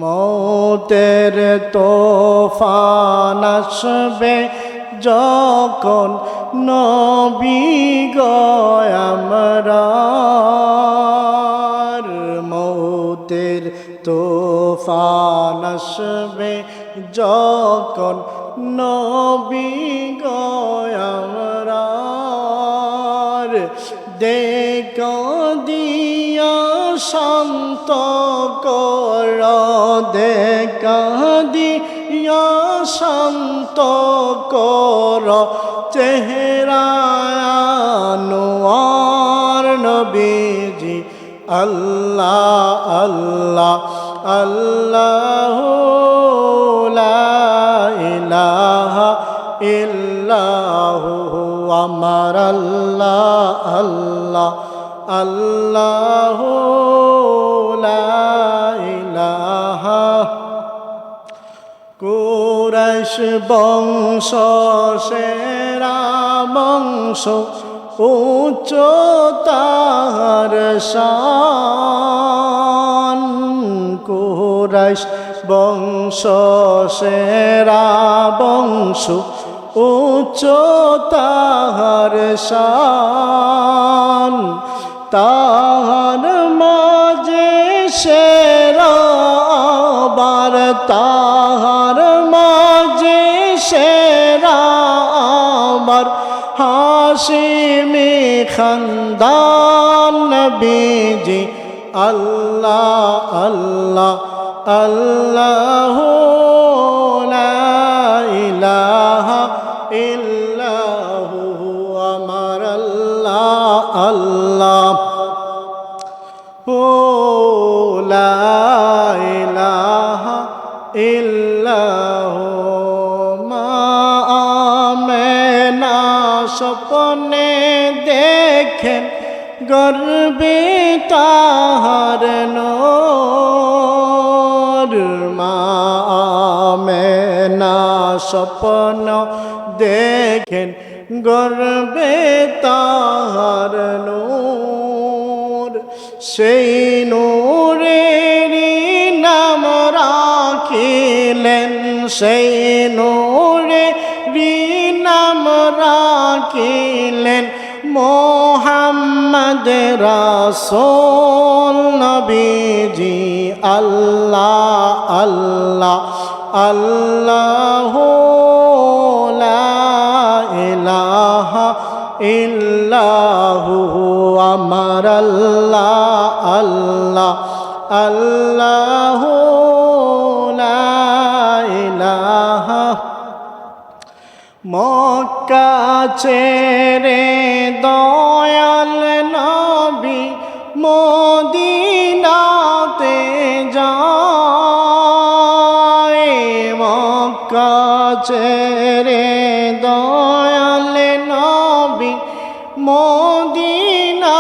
মৌতের তোফান আসবে যখন নবী গো আমরার মৌতের তোফান আসবে যখন নবী গো আমরার দেখা দিয়া শান্ত কর দেখা দিয়া শান্ত কর চেহারা আনোয়ার নবীজি আল্লাহ আল্লাহ আল্লাহ লা ইলাহা ইল্লাহু আমার আল্লাহ আল্লাহ আল্লাহ লা ইলাহা। কুরাইশ বংশ সেরা বংশ উচ্চ তার শান কুরাইশ বংশ সেরা বংশ উচ্চ তাহার শান তাহার মাঝে সেরা আবার তাহার মাঝে সেরা আবার হাশিমি খানদান নবীজি আল্লাহ আল্লাহ আল্লাহ লা ইলাহা ইল্লাহু আমার আল্লাহ আল্লাহ লা ইলাহা ইল্লাহু। মা আমেনা স্বপ্নে দেখেন গর্বে তাহার নূর মা আমেনা স্বপ্ন দেখেন গর্বে তাহার নূর সেই নূরেরই নাম রাখিলেন সেই নূরেরই নাম রাখিলেন মোহাম্মদ রাসূল নবীজি আল্লাহ আল্লাহ আল্লাহ লা ইলাহা ইল্লাহু আমার আল্লাহ আল্লাহ আল্লাহ লা ইলাহা। মক্কা ছেড়ে দয়াল নবী মদিনাতে যায় মক্কা ছেড়ে দয়াল নবী মদিনাতে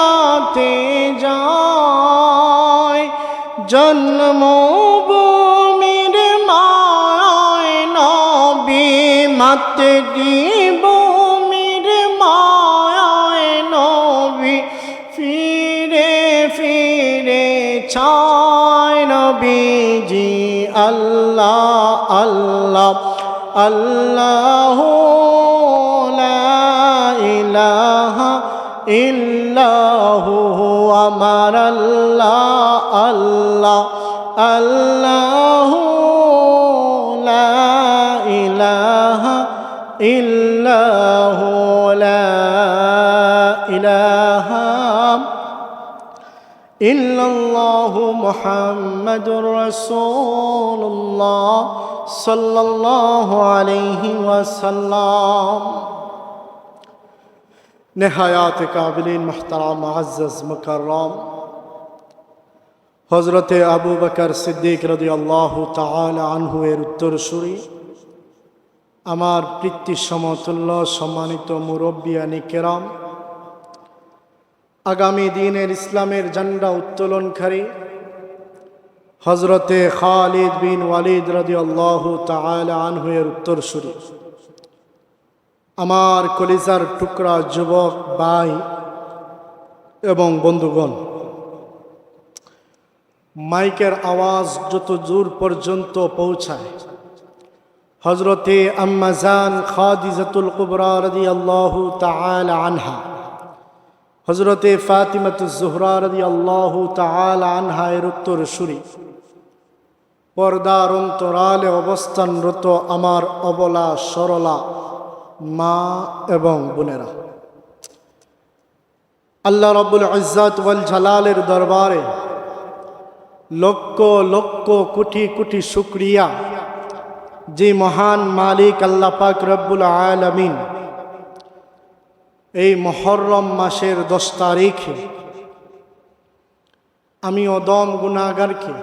যায় জন্মভূমির মায় নবী মাতৃভূমির মায় নবী ফিরে ফিরে চায় নবীজি আল্লাহ আল্লাহ আল্লাহ লা ইলাহা ইল্লাহু আমার আল্লাহ আল্লাহ আল্লাহ লা ইলাহা ইল্লাহু লা ইলাহা ইল্লাল্লাহু মুহাম্মাদুর রাসূলুল্লাহ সাল্লাল্লাহু আলাইহি ওয়াসাল্লাম। নেহায়াত কাবিলিন মুহতারাম মুআজ্জাজ মুকাররম হযরতে আবু বকর সিদ্দিক রাদিয়াল্লাহু তাআলা আনহু এর উত্তরসূরি আমার পিতৃ সমতুল্য সম্মানিত মুরব্বিয়ানি কেরাম আগামী দিনের ইসলামের ঝান্ডা উত্তোলনকারী হযরতে খালিদ বিন ওয়ালিদ রাদিয়াল্লাহু তাআলা আনহু এর উত্তরসূরি আমার কলিজার টুকরা যুবক ভাই এবং বন্ধুগণ, মাইকের আওয়াজ যত দূর পর্যন্ত পৌঁছায়, হযরতে আম্মা জান খাদিজাতুল কুবরা রাদিয়াল্লাহু তাআলা আনহা, হযরতে ফাতিমাতুজ জোহরা রাদিয়াল্লাহু তাআলা আনহা এর উত্তরসূরি পর্দার অন্তরালে অবস্থানরত আমার অবলা সরলা মা এবং বোনেরা, আল্লাহ রাব্বুল ইজ্জত ওয়াল জালালের দরবারে লক্ষ লক্ষ কোটি কোটি শুকরিয়া, যে মহান মালিক আল্লাহ পাক রব্বুল আলামিন এই মুহররম মাসের 10 তারিখে আমি অদম গুনাহগারকে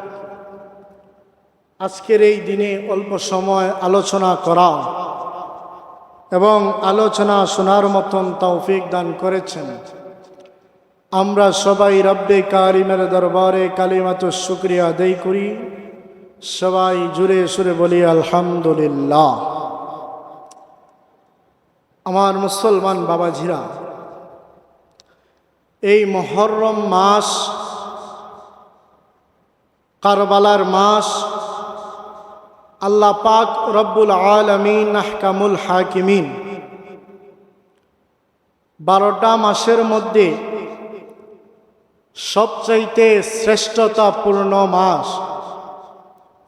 আজকের এই দিনে অল্প সময় আলোচনা করা এবং আলোচনা শোনার মতন তৌফিক দান করেছেন। আমরা সবাই রব্বে কারিমের দরবারে কালিমাতুশ শুকরিয়া আদায় করি, সবাই জুড়ে সুরে বলি আলহামদুলিল্লাহ। আমার মুসলমান বাবাজিরা, এই মুহররম মাস কারবালার মাস, আল্লাহ পাক রব্বুল আলামিন আহকামুল হাকিমিন 12টা মাসের মধ্যে সবচাইতে শ্রেষ্ঠতাপূর্ণ মাস,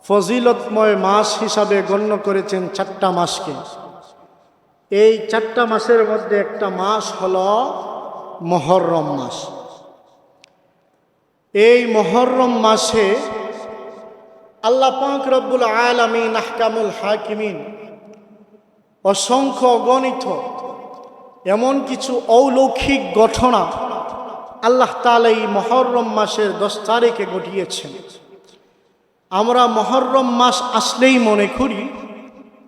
ফজিলতময় মাস হিসাবে গণ্য করেছেন 4টা মাসকে। এই 4টা মাসের মধ্যে একটা মাস হলো মুহররম মাস। এই মুহররম মাসে আল্লাহ পাক রব্বুল আলামিন আহকামুল হাকিমিন অসংখ্য অগণিত এমন কিছু অলৌকিক ঘটনা আল্লাহ তাআলা এই মুহররম মাসের 10 তারিখে ঘটিয়েছেন। আমরা মুহররম মাস আসলেই মনে করি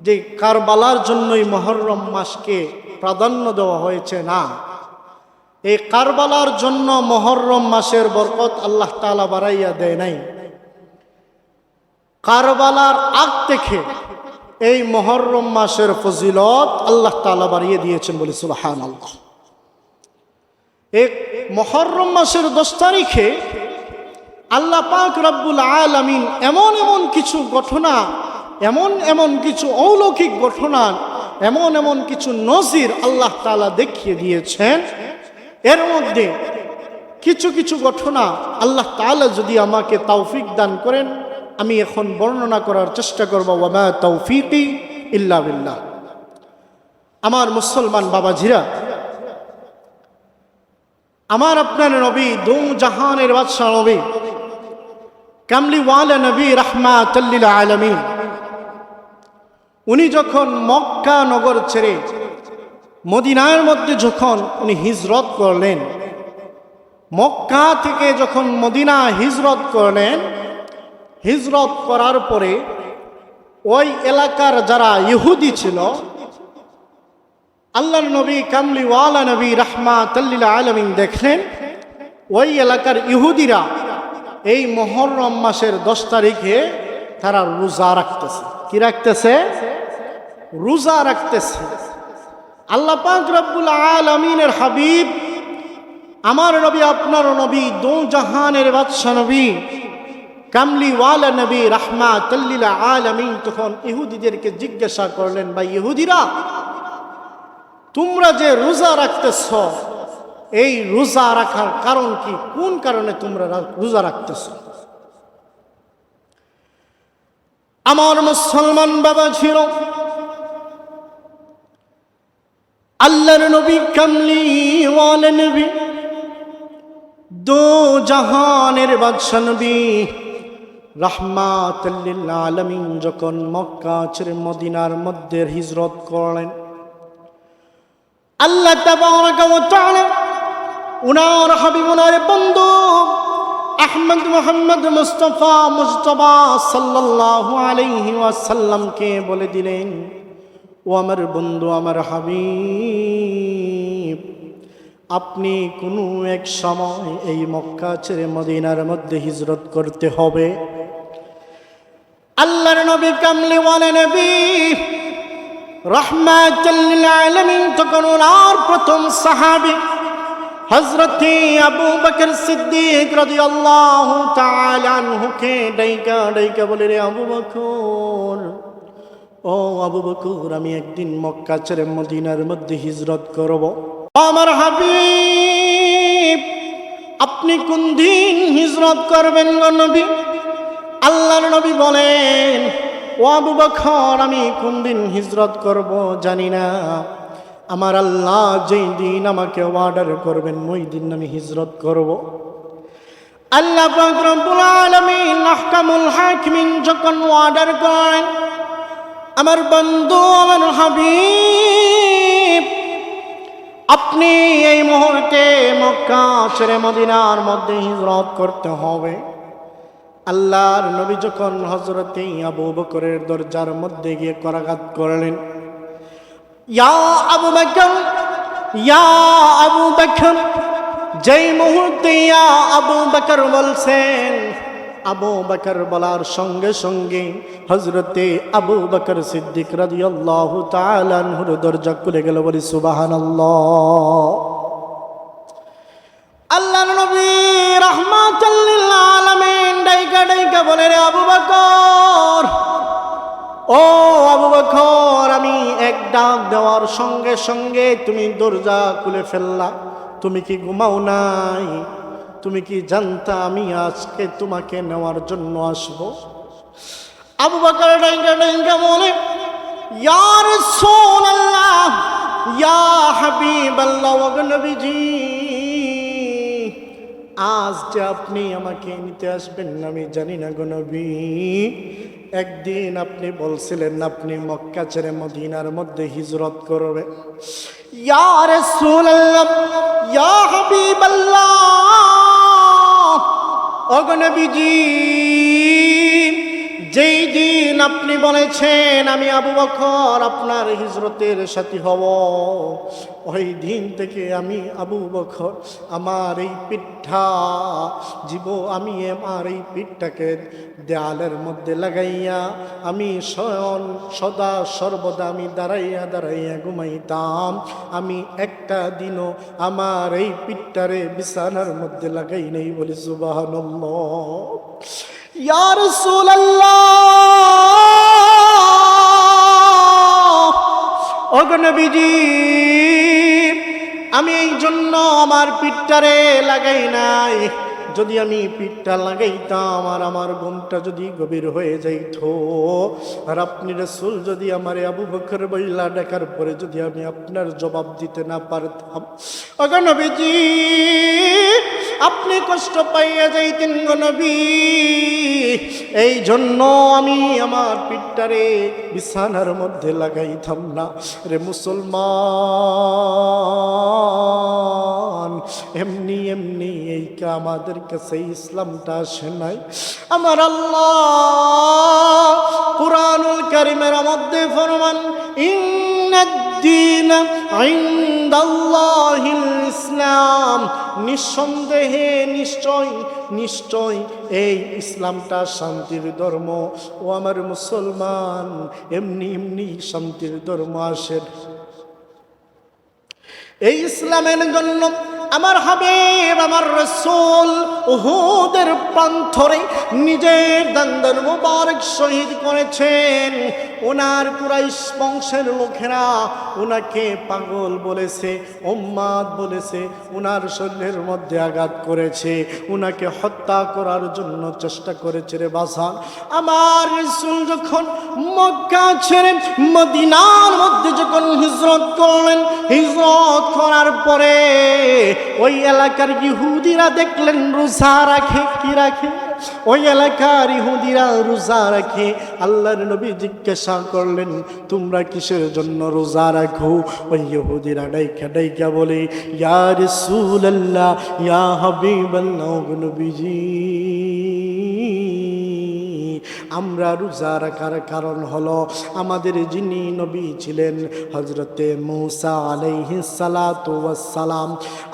যে কারবালার জন্যই মুহররম মাসকে প্রাধান্য দেওয়া হয়েছে, না, এই কারবালার জন্য মুহররম মাসের বরকত আল্লাহ তাআলা বাড়াইয়া দেয় নাই। কারবালার আগ থেকে এই মুহররম মাসের ফজিলত আল্লাহ তাআলা বাড়িয়ে দিয়েছেন, বলি সুবহানাল্লাহ। এই মুহররম মাসের 10 তারিখে আল্লাহ পাক রব্বুল আলামিন এমন এমন কিছু ঘটনা, এমন এমন কিছু অলৌকিক ঘটনা, এমন এমন কিছু নজির আল্লাহ তাআলা দেখিয়ে দিয়েছেন। এর মধ্যে কিছু কিছু ঘটনা আল্লাহ তাআলা যদি আমাকে তৌফিক দান করেন, আমি এখন বর্ণনা করার চেষ্টা করব। ওয়া মা তৌফিকি ইল্লা বিল্লাহ। আমার মুসলমান বাবাজিরা, আমার আপনার নবী, দু জাহানের বাদশা নবী, কামলিওয়ালা নবী রাহমাতুল লিল আলামিন, উনি যখন মক্কা নগর ছেড়ে মদিনার মধ্যে যখন উনি হিজরত করলেন, মক্কা থেকে যখন মদিনা হিজরত করলেন, হিজরত করার পরে ওই এলাকার যারা ইহুদি ছিল, আল্লাহর নবী কামলিওয়ালা নবী রাহমাতুল লিল আলামিন দেখলেন ওই এলাকার ইহুদিরা এই মুহররম মাসের 10 তারিখে তারা রোজা রাখতেছে। কি রাখতেছে? রোজা রাখতেছে। আল্লাহ পাক রব্বুল আলামিনের হাবিব, আমার নবী, আপনার নবী, দু জাহানের বাদশা নবী কামলিওয়ালা নবী রাহমাতুল লিল আলামিন তখন ইহুদিদেরকে জিজ্ঞাসা করলেন, ভাই ইহুদিরা, তোমরা যে রোজা রাখতেছ, এই রোজা রাখার কারণ কি? কোন কারণে তোমরা রোজা রাখতেছ? আমার মুসলমান বাবা ছিল, আল্লাহর নবী কামলিওয়ালা নবী, দু জাহানের বাদশা নবী রাহমাতুল লিল আলামিন যখন মক্কা ছেড়ে মদিনার মধ্যে হিজরত করলেন, আল্লাহ তাবারাকা ওয়া তাআলা উনার হাবিব, উনার বন্ধু আহমদ মুহাম্মদ মুস্তাফা মুজতবা সাল্লাল্লাহু আলাইহি ওয়াসাল্লামকে বলে দিলেন, ও আমার বন্ধু, আমার হাবিব, আপনি কোনো এক সময় এই মক্কা ছেড়ে মদিনার মধ্যে হিজরত করতে হবে। আল্লাহর নবী কামলিওয়ালা নবী রাহমাতুল লিল আলামিন তখন ওনার প্রথম সাহাবী হযরতে আবু বকর সিদ্দিক রাদিয়াল্লাহু তাআলা আনহুকে ডাইকা বলে, রে আবু বকর, ও আবু বকর, আমি একদিন মক্কা ছেড়ে মদিনার মধ্যে হিজরত করব। আমার হাবিব, আপনি কোন দিন হিজরত করবেন গো নবী? আল্লাহর নবী বলেন, ও আবু বকর, আমি কোন দিন হিজরত করব জানি না। আমার আল্লাহ যেই দিন আমাকে অর্ডার করবেন ওই দিন আমি হিজরত করব। আল্লাহ পাক রব্বুল আলামিন আহকামুল হাকিমিন যখন অর্ডার করেন, আমার বন্ধু, আমার হাবিব, আপনি এই মুহূর্তে মক্কা ছেড়ে মদিনার মধ্যে হিজরত করতে হবে। আল্লাহর নবী যখন হযরতে আবু বকরের দরজার মধ্যে গিয়ে করাঘাত করলেন, ইয়া আবু বকর, ইয়া আবু বকর, যেই মুহূর্তে ইয়া আবু বকর বলছেন, আবু বকর বলার সঙ্গে সঙ্গে হযরতে আবু বকর সিদ্দিক রাদিয়াল্লাহু তাআলা আনহুর দরজা খুলে গেল। বলি সুবহানাল্লাহ। আল্লাহর নবী রাহমাতাল লিল আলামিন ডাইকা বলে, রে আবু বকর, ও আবু বকর, আমি এক ডাক দেওয়ার সঙ্গে সঙ্গে তুমি দরজা খুলে ফেললা। তুমি কি ঘুমাও নাই? তুমি কি জানতা আমি আজকে তোমাকে নেওয়ার জন্য আসবো? আবু বকর ডাইকা বলে, ইয়া রাসূলুল্লাহ, ইয়া হাবিবাল্লাহ, ওয়া নবীজি, আজ যে আপনি আমাকে নিতে আসবেন আমি জানি না গো নবী। একদিন আপনি বলছিলেন আপনি মক্কা ছেড়ে মদিনার মধ্যে হিজরত করবে। ইয়া রাসূলুল্লাহ, ইয়া হাবিবাল্লাহ, ও গো নবীজি, যেই দিন আপনি বলেছেন আমি আবু বকর আপনার হিজরতের সাথী হব, ওই দিন থেকে আমি আবু বকর আমার এই পিঠটা আমি আমার এই পিঠটাকে দেয়ালের মধ্যে লাগাইয়া আমি সদা সর্বদা আমি দাঁড়াইয়া ঘুমাইতাম। আমি একটা দিনও আমার এই পিঠটারে বিছানার মধ্যে লাগাই নেই। বলি সুবহানাল্লাহ। ইয়া রাসূলুল্লাহ, ও গো নবীজি, আমি এই জন্য আমার পিঠটারে লাগাই নাই। যদি আমি পিঠটা লাগাইতাম আর আমার ঘুমটা যদি গভীর হয়ে যাইত, আর আপনি রাসূল যদি আমার আবু বকর বইলা ডাকার পরে যদি আমি আপনার জবাব দিতে না পারতাম, ও গো নবীজি, আপনি কষ্ট পাইয়া যাইতেন গো নবী। এই জন্য আমি আমার পিঠটারে বিছানার মধ্যে লাগাইতাম না। রে মুসলমান, এমনি এমনি এই আমাদের কাছে ইসলামটা আসে নাই। আমার আল্লাহ কুরআনুল কারীমের মধ্যে ফরমান, ইন্নাদ-দীন ইনদাল্লাহিল ইসলাম, নিঃসন্দেহে নিশ্চয় এই ইসলামটা শান্তির ধর্ম। ও আমার মুসলমান, এমনি শান্তির ধর্ম আসে। এই ইসলামের জন্য আমার হাবিব, আমার রাসূল উহুদের প্রান্তরে নিজের দান্দার মুবারক শহীদ করেছেন। ওনার কুরাইশ বংশের লোকেরা ওনাকে পাগল বলেছে, উম্মাদ বলেছে, ওনার শরীরের মধ্যে আঘাত করেছে, ওনাকে হত্যা করার জন্য চেষ্টা করেছে। রে বাসান, আমার রাসূল যখন মক্কা ছেড়ে মদিনার মধ্যে যখন হিজরত করলেন, হিজরত করার পরে ওই এলাকার ইহুদিরা দেখলেন রোজা রাখে। কি রাখে? ওই এলাকার ইহুদিরা রোজা রাখে। আল্লাহর নবী জিজ্ঞাসা করলেন, তোমরা কিসের জন্য রোজা রাখো? ওই ইহুদিরা ডাইকা বলে, ইয়া রাসূলুল্লাহ, ইয়া হাবিবাল্লাহ, নবীজি, আমরা রোজা রাখার কারণ হলো আমাদের যিনি নবী ছিলেন হযরতে মূসা আলাইহিস সালাতু ওয়াস সালাম,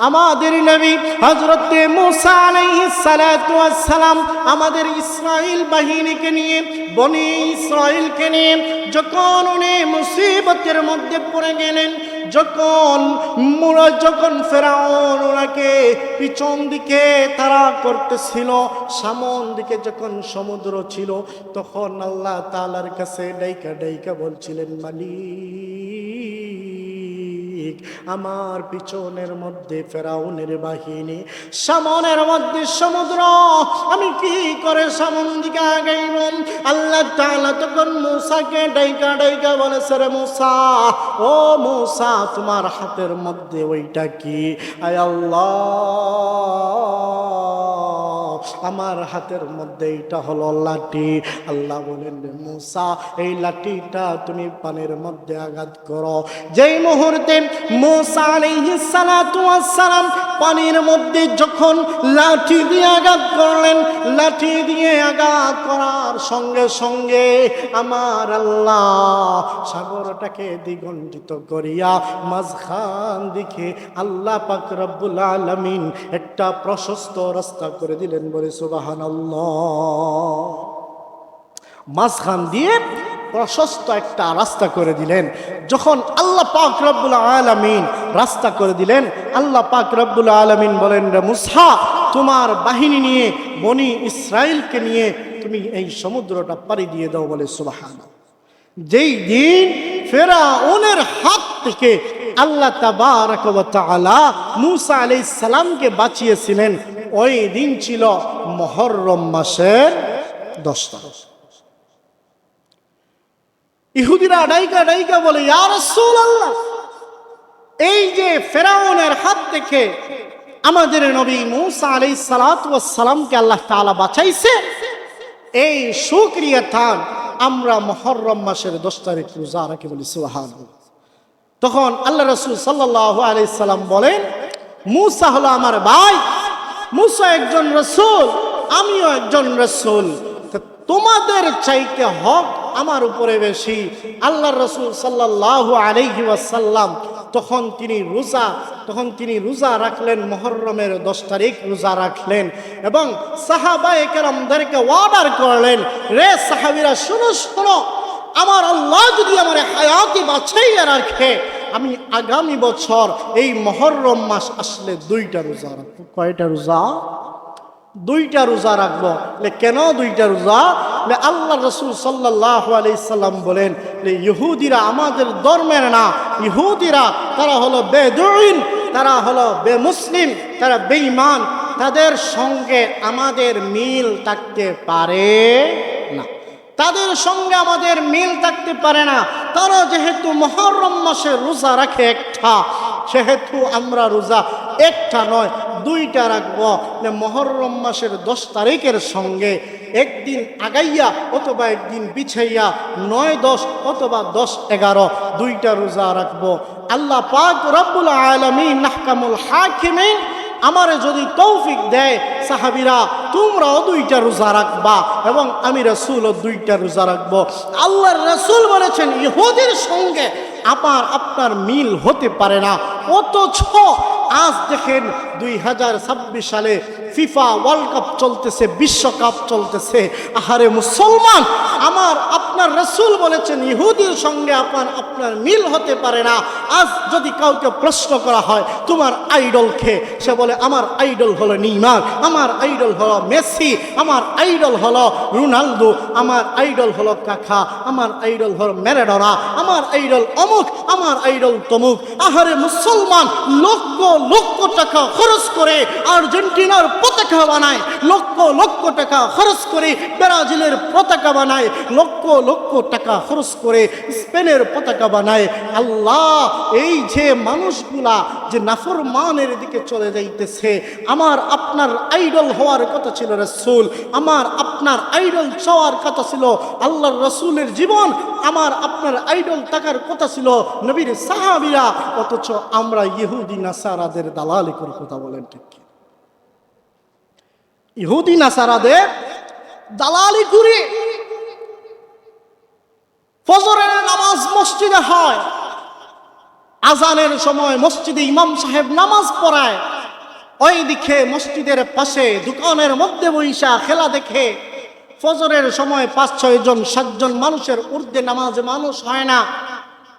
আমাদের নবী হযরতে মূসা আলাইহিস সালাতু ওয়াস সালাম আমাদের ইসরাইল বাহিনীকে নিয়ে, বনি ইসরাইলকে নিয়ে যখন উনি মুসিবতের মধ্যে পড়ে গেলেন, যখন ফেরাউন ওনাকে পিছন দিকে তাড়া করতেছিল, সামন দিকে যখন সমুদ্র ছিল, তখন আল্লাহ তাআলার কাছে ডাইকা ডাইকা বলছিলেন, মালিক, আমার পিছনের মধ্যে ফেরাউনের বাহিনী, সামনের মধ্যে সমুদ্র, আমি কি করে সামন দিকে আগাইব? আল্লাহ তাআলা তখন মূসাকে ডাইকা ডাইকা বলেছে, রে মূসা, ও মূসা, তোমার হাতের মধ্যে ওইটা কি? আয় আল্লাহ, আমার হাতের মধ্যে এটা হলো লাঠি। আল্লাহ বলেন, রে মূসা, এই লাঠিটা তুমি পানির মধ্যে আঘাত করো। যেই মুহূর্তে মূসা আলাইহিস সালাতু ওয়াস সালাম পানির মধ্যে যখন লাঠি দিয়ে আঘাত করলেন, লাঠি দিয়ে আঘাত করার সঙ্গে সঙ্গে আমার আল্লাহ সাগরটাকে দ্বিগণ্ডিত করিয়া মাঝখান দিকে আল্লাহ পাক রব্বুল আলামিন একটা প্রশস্ত রাস্তা করে দিলেন। বলে সুবহানাল্লাহ। মাঝখান দিয়ে প্রশস্ত একটা রাস্তা করে দিলেন। যখন আল্লাহ পাক রব্বুল আলামিন রাস্তা করে দিলেন, আল্লাহ পাক রব্বুল আলামিন বলেন, রে মূসা, তোমার বাহিনী নিয়ে বনি ইসরাইলকে নিয়ে তুমি এই সমুদ্রটা পাড়ি দিয়ে দাও। বলে সুবহানাল্লাহ। যেই দিন ফেরাউনের হাত থেকে আল্লাহ তাবারক ওয়া তাআলা মূসা আলাইহিস সালামকে বাঁচিয়েছিলেন, ওই দিন ছিল মুহররম মাসের 10 তারিখ। ইহুদিরা ডাইকা ডাইকা বলে, ইয়া রাসূলুল্লাহ, এই যে ফেরাউনের হাত থেকে আমাদের নবী মূসা আলাইহিস সালাতু ওয়াস সালামকে আল্লাহ তাআলা বাঁচাইছে, এই শুকরিয়াতান আমরা মুহররম মাসের 10 তারিখ রোজা রাখি। বলি সুবহানাল্লাহ। তখন আল্লাহ রাসূল সাল্লাল্লাহু আলাইহি সাল্লাম বলেন, মূসা হলো আমার ভাই, মূসা একজন রাসূল, আমিও একজন রাসূল, তোমাদের চাইতে হক আমার উপরে বেশি। আল্লাহর রাসূল সাল্লাল্লাহু আলাইহি ওয়াসাল্লাম তখন তিনি রোজা রাখলেন, মুহররমের 10 তারিখ রোজা রাখলেন এবং সাহাবায়ে কেরামদেরকে অর্ডার করলেন, রে সাহাবীরা, শুনো, আমার আল্লাহ যদি আমার হায়াতে বাঁচাইয়া রাখে, আমি আগামী বছর এই মুহররম মাস আসলে 2টা রোজা রাখবো। কয়টা রোজা? 2টা রোজা রাখবো। কেন 2টা রোজা? আল্লাহ রাসূল সাল্লাল্লাহু আলাইহি সাল্লাম বলেন, ইহুদিরা আমাদের ধর্মের না, ইহুদিরা তারা হলো বেদুইন, তারা হলো বেমুসলিম, তারা বেঈমান, তাদের সঙ্গে আমাদের মিল থাকতে পারে না, তাদের সঙ্গে আমাদের মিল থাকতে পারে না। তারা যেহেতু মুহররম মাসে রোজা রাখে একটা, সেহেতু আমরা রোজা একটা নয় 2টা রাখবো। মুহররম মাসের 10 তারিখের সঙ্গে একদিন আগাইয়া অথবা একদিন পিছাইয়া 9-10 অথবা 10-11 2টা রোজা রাখবো। আল্লাহ পাক রব্বুল আলামিন আহকামুল হাকিমিন আমারে যদি তৌফিক দেয়, সাহাবীরা তোমরাও 2টা রোজা রাখবা এবং আমি রাসূলও 2টা রোজা রাখবো। আল্লাহর রাসূল বলেছেন, ইহুদির সঙ্গে আপনার মিল হতে পারে না, অথচ আজ দেখেন 2026 সালে ফিফা ওয়ার্ল্ড কাপ চলতেছে, বিশ্বকাপ চলতেছে। আহারে মুসলমান, আপনার রাসূল বলেছেন ইহুদির সঙ্গে আপনার মিল হতে পারে না। আজ যদি কাউকে প্রশ্ন করা হয় তোমার আইডল কে, সে বলে আমার আইডল হলো নেইমার, আমার আইডল হলো মেসি, আমার আইডল হলো রোনালদো, আমার আইডল হলো কাকা, আমার আইডল হলো ম্যারাডোনা, আমার আইডল অমুক, আমার আইডল তমুক। আহারে মুসলমান, লক্ষ লক্ষ টাকা খরচ করে আর্জেন্টিনার পতাকা বানায়, লক্ষ লক্ষ টাকা খরচ করে ব্রাজিলের পতাকা বানায়, লক্ষ লক্ষ টাকা খরচ করে স্পেনের পতাকা বানায়। আল্লাহ, এই যে মানুষগুলা যে নাফরমানের দিকে চলে যাইতেছে, আমার আপনার আইডল হওয়ার কথা ছিল রাসূল, আমার আপনার আইডল চাওয়ার কথা ছিল আল্লাহর রাসূলের জীবন, আমার আপনার আইডল থাকার কথা ছিল নবীর সাহাবীরা, অথচ আমরা ইহুদি নাসারাদের দালালি করে কথা বলেন। ঠিক ইহুদি নাসারাদের দালালি করে ফজরের নামাজ মসজিদে হয়, আজানের সময় মসজিদে ইমাম সাহেব নামাজ পড়ায়, ওই দিকে মসজিদের পাশে দোকানের মধ্যে বইসা খেলা দেখে। ফজরের সময় 5-6 জন 7 জন মানুষের ঊর্ধ্বে নামাজে মানুষ হয় না।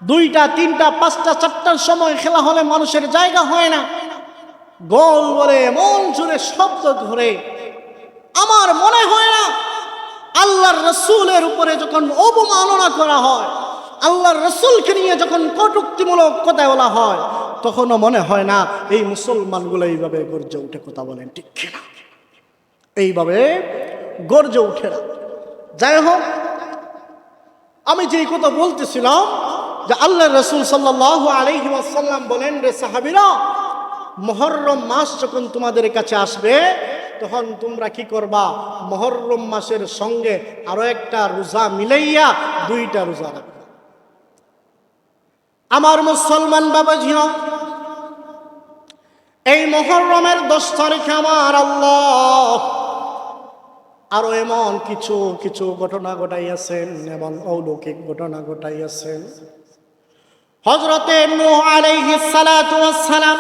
2টা 3টা 5টা 4টার সময় খেলা হলে মানুষের জায়গা হয় না, গোল বলে এমন জোরে শব্দ ধরে। আমার মনে হয় না আল্লাহর রসুলের উপরে যখন অবমাননা করা হয়, আল্লাহর রসুলকে নিয়ে যখন কটূক্তিমূলক কথা বলা হয়, তখনও মনে হয় না এই মুসলমানগুলো এইভাবে গর্জে উঠে। কথা বলেন ঠিক কিনা? এইভাবে গর্জে উঠে না। যাই হোক, আমি যে কথা বলতেছিলাম যে আল্লাহর রসুল সাল্লাল্লাহু আলাইহি ওয়াসাল্লাম বলেন, রে সাহাবীরা, মুহররম মাস যখন তোমাদের কাছে আসবে তখন তোমরা কি করবা? মুহররম মাসের সঙ্গে আরো একটা রোজা মিলাইয়া 2টা রোজা রাখবে। আমার মুসলমান বাবাজিরা, এই মুহররমের 10 তারিখে আমার আল্লাহ আরো এমন কিছু কিছু ঘটনা ঘটাইয়াছেন, এমন অলৌকিক ঘটনা ঘটাইয়াছেন। হযরতে নূহ আলাইহিস সালাতু ওয়াস সালাম,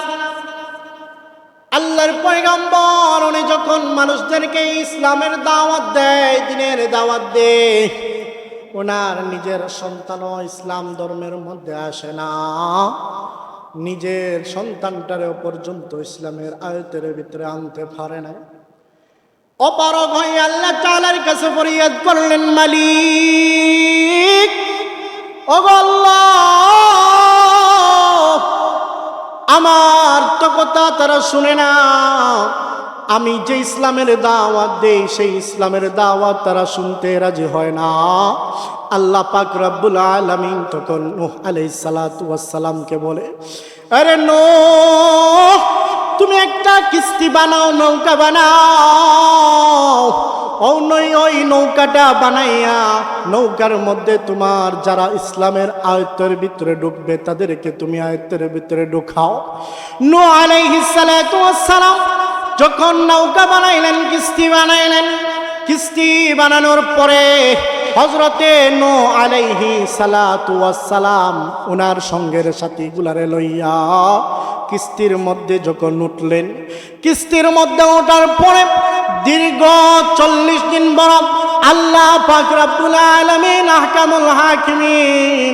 আল্লাহর পয়গম্বর, উনি যখন মানুষদেরকে ইসলামের দাওয়াত দেয়, দ্বীনের দাওয়াত দেয়, ওনার নিজের সন্তানও ইসলাম ধর্মের মধ্যে আসে না। নিজের সন্তানটারেও পর্যন্ত ইসলামের আয়তের ভিতরে আনতে পারে না। অপারগ হয়ে আল্লাহ তাআলার কাছে ফরিয়াদ করলেন, মালিক, ওগো আল্লাহ, আমার তো কথা তারা শুনে না। আমি যে ইসলামের দাওয়াত দেই সেই ইসলামের দাওয়াত তারা শুনতে রাজি হয় না। আল্লাহ পাক রব্বুল আলামিন তখন নূহ আলাইহিস সালাতু ওয়াস সালামকে বলে, আরে নূহ, তুমি একটা কিস্তি বানাও, নৌকা বানাও। ওই নৌকাটা বানাইয়া নৌকার মধ্যে তোমার যারা ইসলামের আয়ত্তের ভিতরে ঢুকবে তাদেরকে তুমি আয়ত্তের ভিতরে ঢুকাও। নূহ আলাইহিস সালাতু ওয়াস সালাম যখন নৌকা বানাইলেন, কিস্তি বানাইলেন, কিস্তি বানানোর পরে হযরতে নূহ আলাইহিস সালাতু ওয়াস সালাম ওনার সঙ্গের সাথীগুলারে লইয়া কিস্তির মধ্যে যখন উঠলেন, কিস্তির মধ্যে ওঠার পরে দীর্ঘ 40 দিন বড় আল্লাহ পাক রব্বুল আলামিন আহকামুল হাকিমিন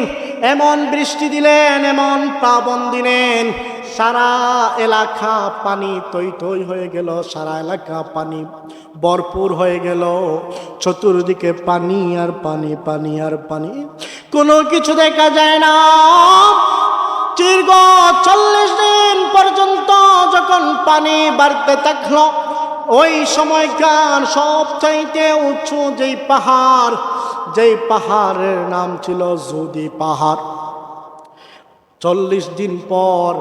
এমন বৃষ্টি দিলেন, এমন প্লাবন দিলেন, সারা এলাকা পানি তৈ তৈ হয়ে গেল, সারা এলাকা পানি ভরপুর হয়ে গেল। চতুর্দিকে পানি আর পানি, পানি আর পানি, কোনো কিছু দেখা যায় না। দীর্ঘ 40 দিন পর্যন্ত যখন পানি বাড়তে থাকলো, ওই সময়কার সবচাইতে উঁচু যেই পাহাড়, যেই পাহাড়ের নাম ছিল জুদি পাহাড়, 40 দিন পর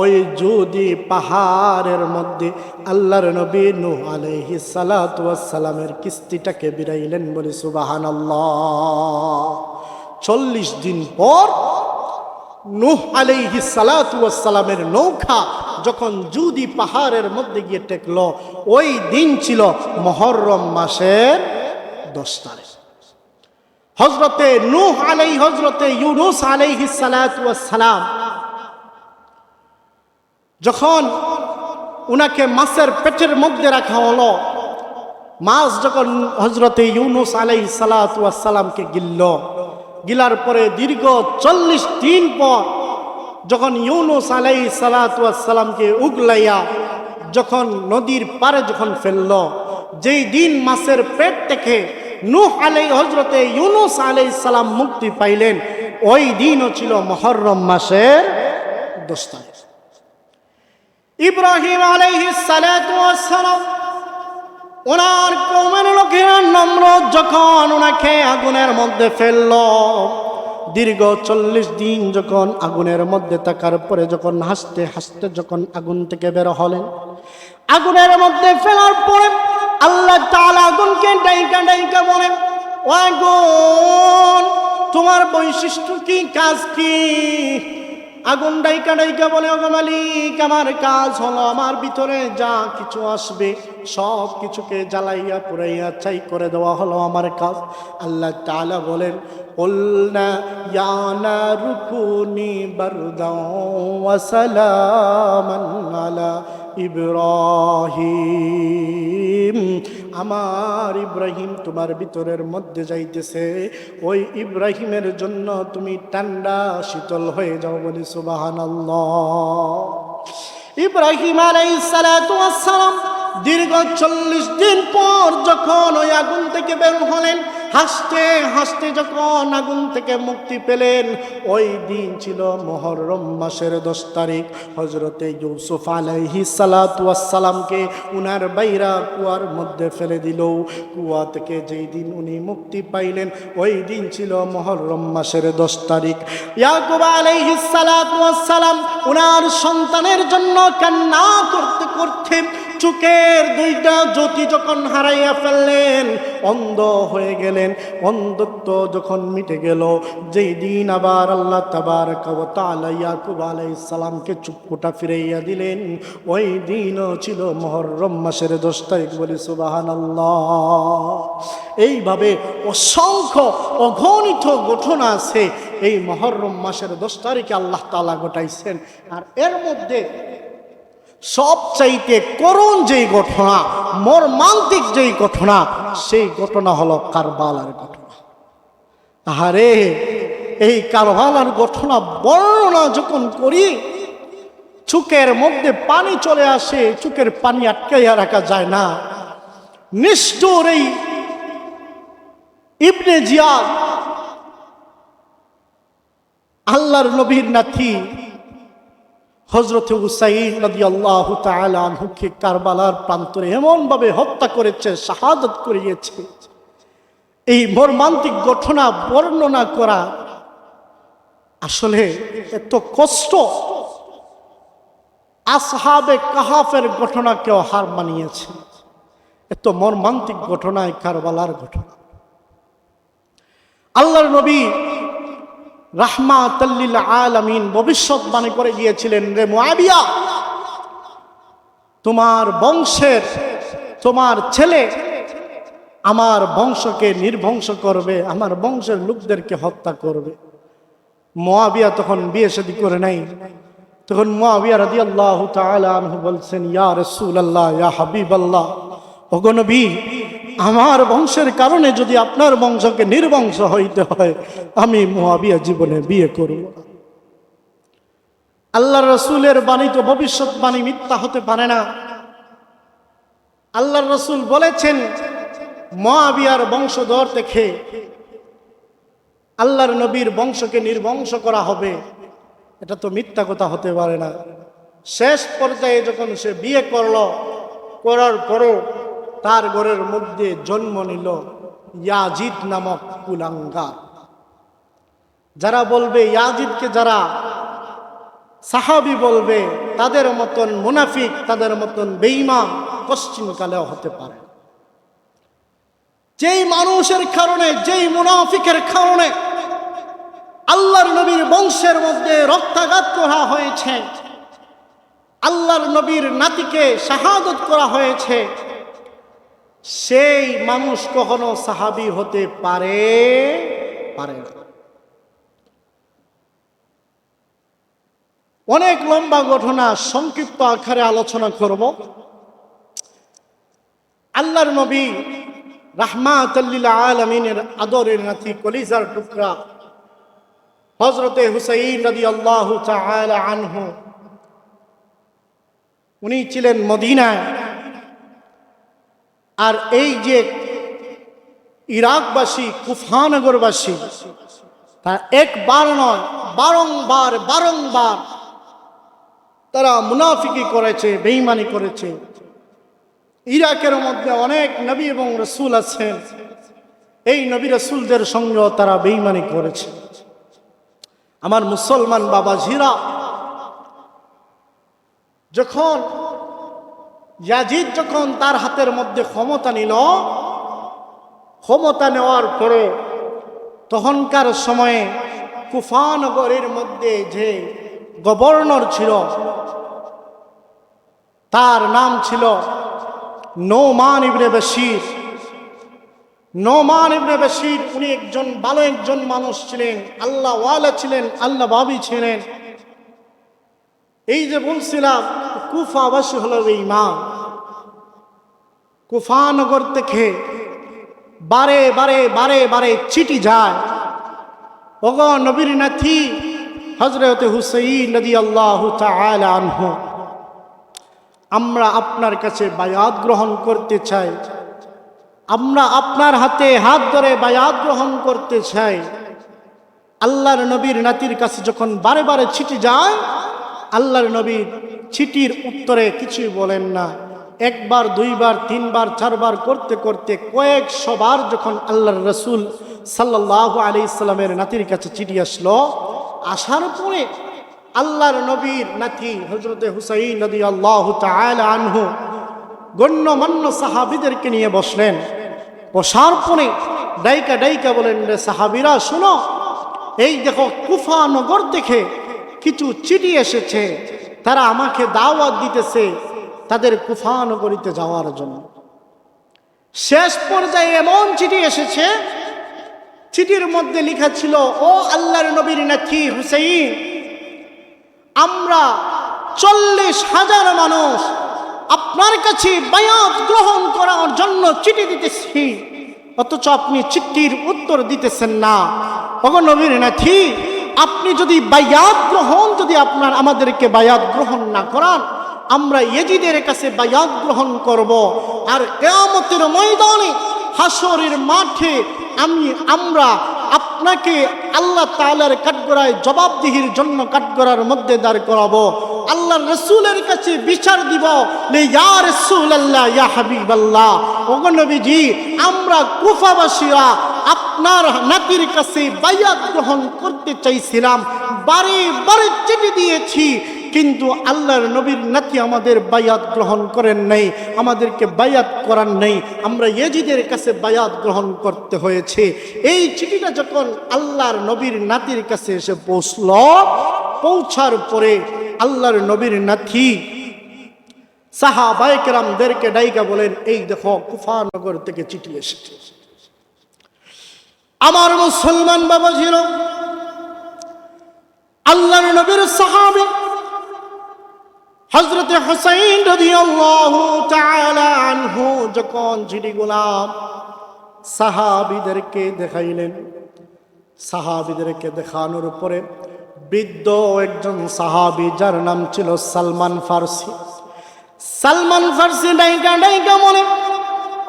ওই জুদি পাহাড়ের মধ্যে আল্লাহর নবী নূহ আলাইহিস সালাতু ওয়াস সালামের কিস্তিটাকে বিরাইলেন, বলে সুবহানাল্লাহ। 40 দিন পর নূহ আলাইহিস সালাতু ওয়াস সালামের নৌকা যখন জুদি পাহাড়ের মধ্যে গিয়ে টেকলো, ওই দিন ছিল মুহররম মাসের 10 তারিখ। হযরতে ইউনূস আলাইহিস সালাতু ওয়াস সালাম যখন উনাকে মাছের পেটের মধ্যে রাখা হলো, মাছ যখন হযরতে ইউনূস আলাইহিস সালাতু ওয়াস সালামকে গিলার পরে দীর্ঘ 40 দিন পর যখন ইউনূস আলাইহিস সালাতু ওয়াস সালামকে উগলাইয়া যখন নদীর পারে যখন ফেললো, যেই দিন মাছের পেট থেকে হযরতে ইউনূস আলাইহিস সালাম মুক্তি পাইলেন, ওই দিনও ছিল মুহররম মাসের 10 তারিখ। ইব্রাহিম আলাইহিস সালাতু ওয়াস সালাম ওনার কওমের লোকেরা নমরুদ যখন ওনাকে আগুনের মধ্যে ফেললো, দীর্ঘ 40 দিন যখন আগুনের মধ্যে থাকার পরে যখন হাসতে হাসতে যখন আগুন থেকে বের হলেন, আগুনের মধ্যে ফেলার পরে আল্লাহ তাআলা আগুনকে ডাইকা ডাইকা বলেন, ও আগুন, তোমার বৈশিষ্ট্য কি, কাজ কি? আগুন ডাইকা ডাইকা বলে, ওগো মালিক, আমার কাজ হলো আমার ভিতরে যা কিছু আসবে সব কিছুকে জ্বালাইয়া পুরাইয়া ছাই করে দেওয়া হলো আমার কাজ। আল্লাহ তাআলা বলেন, কুলনা ইয়া নারু কুনি বারদাও ওয়া সালামান আলা ইব্রাহিম। আমার ইব্রাহিম তোমার ভিতরের মধ্যে যাইতেছে, ওই ইব্রাহিমের জন্য তুমি ঠান্ডা শীতল হয়ে যাও, বলি সুবহানাল্লাহ। ইব্রাহিম আলাইহিস সালাতু ওয়াস সালাম দীর্ঘ 40 দিন পর যখন ওই আগুন থেকে বের হলেন, হাসতে হাসতে যখন আগুন থেকে মুক্তি পেলেন, ওই দিন ছিল মুহররম মাসের 10 তারিখ। হযরতে ইউসুফ আলাইহিস সালাতু ওয়াস সালামকে উনার বাইরা কুয়ার মধ্যে ফেলে দিল। কুয়া থেকে যেই দিন উনি মুক্তি পাইলেন, ওই দিন ছিল মুহররম মাসের 10 তারিখ। ইয়াকুব আলাইহিস সালাতু ওয়াস সালাম উনার সন্তানের জন্য কান্না করতে করতে চোখের দুইটা জ্যোতি যখন হারাইয়া ফেললেন, অন্ধ হয়ে গেলেন, অন্ধত্ব যখন মিটে গেল, যেই দিন আবার আল্লাহ তাবারাকা ওয়া তাআলা ইয়াকুব আলাইহিস সালামকে চক্ষুটা ফিরাইয়া দিলেন, ওই দিনও ছিল মুহররম মাসের 10 তারিখ, বলি সুবহানাল্লাহ। এইভাবে অসংখ্য অগণিত ঘটনা আছে এই মুহররম মাসের 10 তারিখে আল্লাহ তাআলা ঘটাইছেন। আর এর মধ্যে সবচাইতে করুণ যেই ঘটনা, মর্মান্তিক যেই ঘটনা, সেই ঘটনা হলো কারবালার ঘটনা। আরে এই কারবালার ঘটনা বর্ণনা যখন করি, চোখের মধ্যে পানি চলে আসে, চোখের পানি আটকাইয়া রাখা যায় না। নিষ্ঠুর এই ইবনে জিয়াদ, আল্লাহর নবীর নাতি হযরত হুসাইন রাদিয়াল্লাহু তাআলা আনহুকে কারবালার প্রান্তরে এমন ভাবে হত্যা করেছে, শাহাদাত করিয়েছে। এই মর্মান্তিক ঘটনা বর্ণনা করা আসলে এত কষ্ট, আসহাবে কাহাফের ঘটনাকেও হার মানিয়েছে। এত মর্মান্তিক ঘটনায় কারবালার ঘটনা। আল্লাহর নবী রাহমাতাল লিল আলামিন ভবিষ্যৎবাণী করে গিয়েছিলেন, রে মুআবিয়া, তোমার বংশের তোমার ছেলে আমার বংশকে নির্বংশ করবে, আমার বংশের লোকদেরকে হত্যা করবে। মুআবিয়া তখন বিয়ে শাদী করে নাই। তখন মুআবিয়া রাদিয়াল্লাহু তাআলা আনহু বলছেন, ইয়া রাসূলুল্লাহ, ইয়া হাবিবাল্লাহ, ওগো নবী, আমার বংশের কারণে যদি আপনার বংশকে নির্বংশ হইতে হয়, আমি মুআবিয়া জীবনে বিয়ে করব। আল্লাহর রাসূলের বাণী তো ভবিষ্যৎবাণী মিথ্যা হতে পারে না। আল্লাহর রাসূল বলেছেন, মুআবিয়ার বংশধর থেকে আল্লাহর নবীর বংশকে নির্বংশ করা হবে, এটা তো মিথ্যা কথা হতে পারে না। শেষ পর্যায়ে যখন সে বিয়ে করার পরও তার ঘরের মধ্যে জন্ম নিল ইয়াজিদ নামক কুলাঙ্গার। যারা বলবে ইয়াজিদকে, যারা সাহাবী বলবে, তাদের মতন মুনাফিক, তাদের মতন বেঈমান পশ্চিমকালেও হতে পারে। যেই মানুষের কারণে, যেই মুনাফিকের কারণে আল্লাহর নবীর বংশের মধ্যে রক্তাঘাত করা হয়েছে, আল্লাহর নবীর নাতিকে শাহাদত করা হয়েছে, সেই মানুষ কখনো সাহাবী হতে পারে না। অনেক লম্বা ঘটনা, সংক্ষিপ্ত আকারে আলোচনা করব। আল্লাহর নবী রাহমাতাল লিল আলামিনের আদরের নাতি, কলিজার টুকরা হযরতে হুসাইন রাদিয়াল্লাহু তাআলা আনহু, উনি ছিলেন মদিনায়। আর এই যে ইরাকবাসী, কুফানগরবাসী, তা একবার নয়, বারংবার তারা মুনাফিকি করেছে, বেঈমানি করেছে। ইরাকের মধ্যে অনেক নবী এবং রাসূল আছেন, এই নবী রাসূলদের সঙ্গেও তারা বেঈমানি করেছে। আমার মুসলমান বাবাজিরা, যখন ইয়াজিদ যখন তার হাতের মধ্যে ক্ষমতা নিল, ক্ষমতা নেওয়ার পরে তখনকার সময়ে কুফানগরের মধ্যে যে গভর্নর ছিল, তার নাম ছিল নোমান ইবনে বশীর। নোমান ইবনে বশীর উনি একজন ভালো একজন মানুষ ছিলেন, আল্লাহ ওয়ালা ছিলেন, আল্লাহ ভাবি ছিলেন। এই যে বলছিলাম কুফাবাসী হলো বেঈমান, কুফানগর থেকে বারে বারে বারে বারে চিঠি যায়, ওগো নবীর নাতি হযরত হুসাইন রাদিয়াল্লাহু তাআলা আনহু, আমরা আপনার কাছে বায়াত গ্রহণ করতে চাই, আমরা আপনার হাতে হাত ধরে বায়াত গ্রহণ করতে চাই। আল্লাহর নবীর নাতির কাছে যখন বারে বারে চিঠি যায়, আল্লাহর নবী চিঠির উত্তরে কিছুই বলেন না। একবার, দুইবার, তিনবার, চারবার করতে করতে কয়েকশোবার যখন আল্লাহর রাসূল সাল্লাল্লাহু আলাইহি সাল্লামের নাতির কাছে চিঠি আসলো, আসার পরে আল্লাহর নবীর নাতি হযরত হুসাইন রাদিয়াল্লাহু তাআলা আনহু গণ্যমান্য সাহাবীদেরকে নিয়ে বসলেন। বসার পরে ডাইকা ডাইকা বলেন, রে সাহাবীরা শুনো, এই দেখো কুফা নগর থেকে কিছু চিঠি এসেছে, তারা আমাকে দাওয়াত দিতেছে তাদের কুফা নগরীতে যাওয়ার জন্য। শেষ পর্যায়ে এমন চিঠি এসেছে, চিঠির মধ্যে লেখা ছিল, ও আল্লাহর নবীর নাতি হুসাইন, আমরা 40,000 মানুষ আপনার কাছে বায়াত গ্রহণ করার জন্য চিঠি দিতেছি, অথচ আপনি চিঠির উত্তর দিতেছেন না। ওগো নবীর নাতি, আপনি যদি বায়াত গ্রহণ, যদি আপনার আমাদেরকে বায়াত গ্রহণ না করান, আমরা ইয়েজিদের কাছে বায়াত গ্রহণ করব, আর কিয়ামতের ময়দানে হাসরের মাঠে আমরা আপনাকে আল্লাহ তাআলার কাঠগড়ায় জবাবদিহির জন্য কাঠগড়ার মধ্যে দাঁড় করাবো, আল্লাহর রাসূলের কাছে বিচার দিব। ইয়া রাসূলুল্লাহ, ইয়া হাবিবাল্লাহ, ওগো নবীজি, আমরা কুফাবাসীরা আপনার নাতির কাছে বায়াত গ্রহণ করতে চাইছিলাম, বারে বারে চিঠি দিয়েছি, কিন্তু আল্লাহর নবীর নাতি আমাদের বায়াত গ্রহণ করেন নাই, আমাদেরকে বায়াত করান নাই, আমরা ইয়েজিদের কাছে বায়াত গ্রহণ করতে হয়েছে। এই চিঠিটা যখন আল্লাহর নবীর নাতির কাছে এসে পৌঁছার পরে আল্লাহর নবীর নাতি সাহাবায়ে কেরামদেরকে ডাইকা বলেন, এই দেখো কুফা নগর থেকে চিঠি এসেছে। আমার মুসলমান বাবা ছিল, আল্লাহর নবীর সাহাবী হযরত হুসাইন রাদিয়াল্লাহু তাআলা আনহু যখন চিঠিগুলা সাহাবীদেরকে দেখাইলেন, সাহাবীদেরকে দেখানোর পরে বৃদ্ধ একজন সাহাবী, যার নাম ছিল সালমান ফারসি, সালমান ফারসি ডাইকা ডাইকা বলে,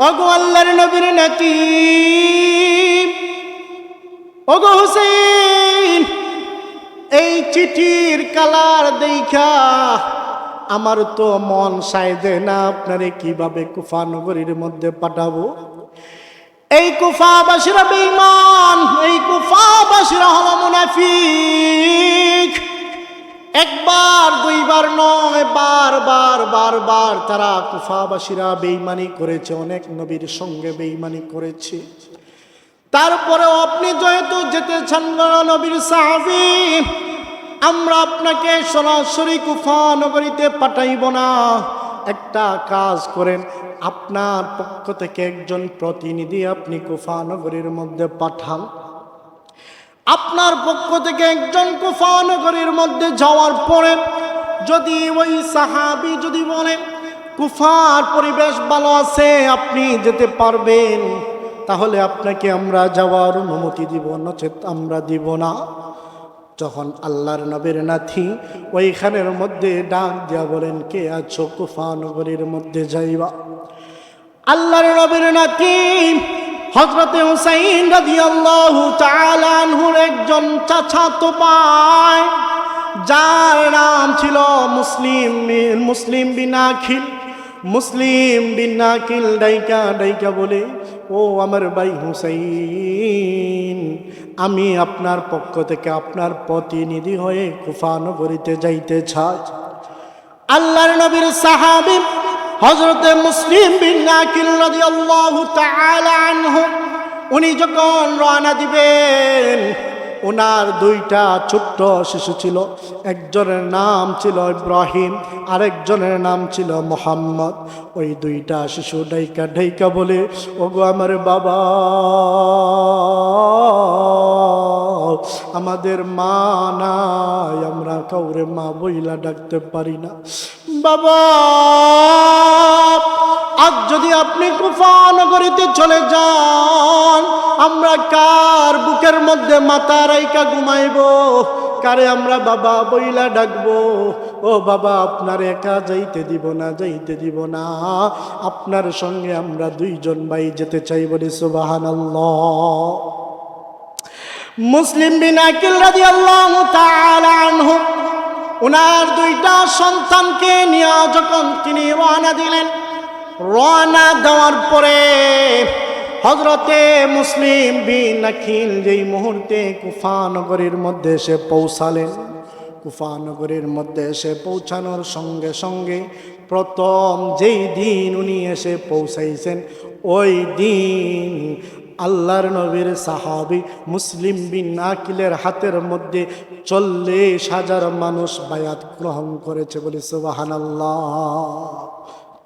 ওগো আল্লাহর নবীর নাতি, ওগো হুসাইন, এই চিঠির কালার দেখা আমার তো মন সাইদে না, আপনারে কিভাবে কুফা নগরীর মধ্যে পাঠাবো। এই কুফাবাসীরা বেঈমান, এই কুফাবাসীরা হলো মুনাফিক। একবার দুইবার নয়, বারবার তারা কুফাবাসীরা বেঈমানি করেছে, অনেক নবীর সঙ্গে বেঈমানি করেছে। তারপরেও আপনি যেহেতু যেতে চান নবীর সাহাবী, আমরা আপনাকে সরাসরি কুফা নগরীতে পাঠাইব না, একটা কাজ করেন, আপনার পক্ষ থেকে একজন প্রতিনিধি আপনি কুফা নগরীর মধ্যে পাঠান। আপনার পক্ষ থেকে একজন কুফা নগরীর মধ্যে যাওয়ার পরে যদি ওই সাহাবী যদি বলে কুফার পরিবেশ ভালো আছে, আপনি যেতে পারবেন, তাহলে আপনাকে আমরা যাওয়ার অনুমতি দিব, নচেত আমরা দিব না। যখন আল্লাহর নবীর নাতি ওইখানের মধ্যে ডাক দিয়া বলেন, কে আছো কুফা নগরীর মধ্যে যাইবা? আল্লাহর নবীর নাতি হযরত হুসাইন রাদিয়াল্লাহু তাআলা আনহুর একজন চাচাতো ভাই, যার নাম ছিল মুসলিম বিন আকিল ডাইকা ডাইকা বলে, ও আমার ভাই হুসাইন, আমি আপনার পক্ষ থেকে আপনার প্রতিনিধি হয়ে কুফা নগরীতে যাইতে চাই। আল্লাহর নবীর সাহাবী হযরত মুসলিম বিন আকিল রাদিয়াল্লাহু তাআলা আনহু, উনি যখন রওনা দিবেন, ওনার দুইটা ছোট্ট শিশু ছিল, একজনের নাম ছিল ইব্রাহিম, আরেকজনের নাম ছিল মুহাম্মদ। ওই দুইটা শিশু ডাইকা ডাইকা বলে, ওগো আমার বাবা, আমাদের মা নাই, আমরা কাউরে মা বইলা ডাকতে পারি না। বাবা, আজ যদি আপনি কুফা নগরীতে চলে যান, আমরা কার বুকের মধ্যে মাথা রাইখা ঘুমাইব, কারে আমরা বাবা বইলা ডাকবো? ও বাবা, আপনার একা যাইতে দিব না, যাইতে দিব না। আপনার সঙ্গে আমরা দুইজন ভাই যেতে চাই, বলি সুবহানাল্লাহ। মুসলিম বিন আকিল রাদিয়াল্লাহু তাআলা আনহু উনার দুইটা সন্তানকে নিয়ে যখন তিনি রওনা দিলেন, রওনা দেওয়ার পরে হযরতে মুসলিম বিন আকিল যেই মুহূর্তে কুফা নগরীর মধ্যে এসে পৌঁছালেন, কুফা নগরীর মধ্যে এসে পৌঁছানোর সঙ্গে সঙ্গে প্রথম যেই দিন উনি এসে পৌঁছাইছেন, ওই দিন আল্লাহর নবীর সাহাবী মুসলিম বিন আকিলের হাতের মধ্যে 40,000 মানুষ বায়াত গ্রহণ করেছে, বলি সুবহানাল্লাহ।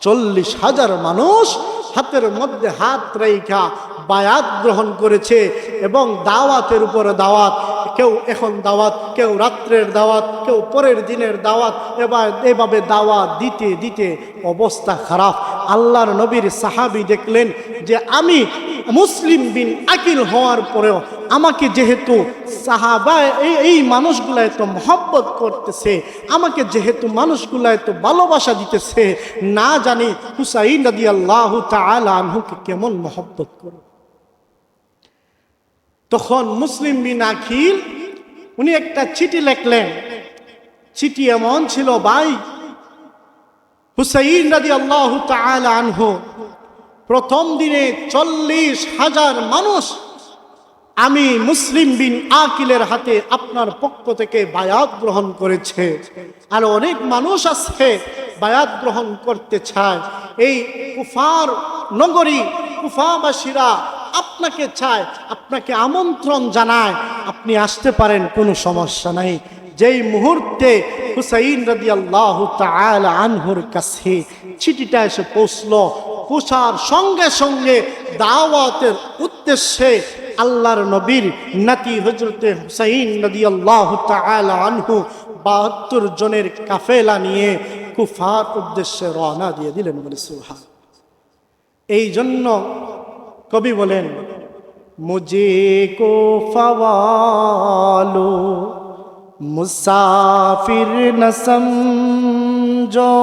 40,000 মানুষ হাতের মধ্যে হাত রেখা বায়াত গ্রহণ করেছে এবং দাওয়াতের উপরে দাওয়াত, কেউ এখন দাওয়াত, কেউ রাত্রের দাওয়াত, কেউ পরের দিনের দাওয়াত, এভাবে দাওয়াত দিতে দিতে অবস্থা খারাপ। আল্লাহর নবীর সাহাবী দেখলেন যে আমি মুসলিম বিন আকিল হওয়ার পরেও আমাকে যেহেতু সাহাবা এই মানুষগুলা এত মহব্বত করতেছে, আমাকে যেহেতু মানুষগুলা এত ভালোবাসা দিতেছে, না জানি হুসাইন রাদিয়াল্লাহু তাআলা আনহুকে কেমন মহব্বত করে। তখন মুসলিম বিন আকিল উনি একটা চিঠি লিখলেন। চিঠি এমন ছিল, ভাই হুসাইন রাদিয়াল্লাহু তাআলা আনহু প্রথম দিনে 40,000 মানুষ আমি মুসলিম বিন আকিলের হাতে আপনার পক্ষ থেকে বায়াত গ্রহণ করেছে, আর অনেক মানুষ আছে বায়াত গ্রহণ করতে চায়। এই কুফার নগরী কুফাবাসীরা আপনাকে চায়, আপনাকে আমন্ত্রণ জানায়, আপনি আসতে পারেন, কোনো সমস্যা নাই। যেই মুহূর্তে হুসাইন রাদিয়াল্লাহু তাআলা আনহুর কাছে চিঠিটা এসে পৌঁছলো, পৌঁছার সঙ্গে সঙ্গে দাওয়াতের উদ্দেশ্যে আল্লাহর নবীর নাতি হযরতে হুসাইন রাদিয়াল্লাহু তাআলা আনহু 72 জনের কাফেলা নিয়ে কুফার উদ্দেশ্যে রওনা দিয়ে দিলেন, বলে সুবহান। এই জন্য কবি বলেন, মুঝে কো ফওয়ালো মুসাফির ন সমঝো,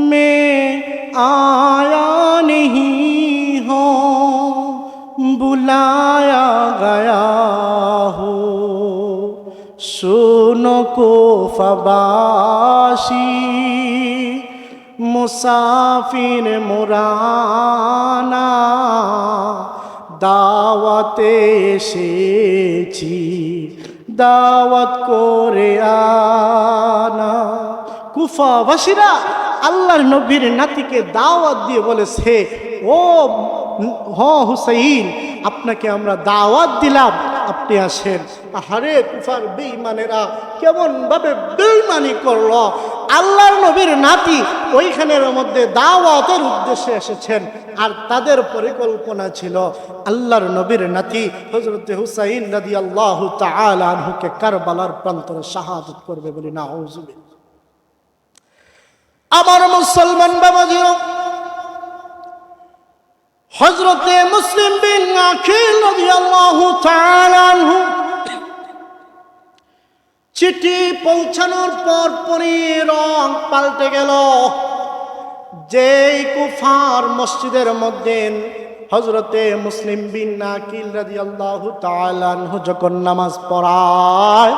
मैं आया नहीं हूँ बुलाया गया हो, सुनो को फबाशी मुसाफिर मुराना, দাওয়াতে এসেছি দাওয়াত করে আনা। কুফাবাসীরা আল্লাহর নবীর নাতিকে দাওয়াত দিয়ে বলেছে, ও হুসাইন, আপনাকে আমরা দাওয়াত দিলাম, আপনি আসেন। আরে কুফার বেঈমানেরা কেমন ভাবে বেঈমানি করলো। আল্লাহর নবীর নাতি ওইখানের মধ্যে দাওয়াতের উদ্দেশ্যে এসেছেন, আর তাদের পরিকল্পনা ছিল আল্লাহর নবীর নাতি হযরতে হুসাইন রাদিয়াল্লাহু তাআলা আনহুকে কারবালার প্রান্তরে শাহাদাত করবে, বলি নাউযুবিল্লাহ। আমার মুসলমান বাবাজিরা, হযরতে মুসলিম বিন আকিল রাদিয়াল্লাহু তাআলা আনহু চিঠি পৌঁছানোর পর পরই রং পাল্টে গেল। যেই কুফার মসজিদের মধ্যে হযরতে মুসলিম বিন আকিল রাদিয়াল্লাহু তাআলা আনহু যখন নামাজ পড়ায়,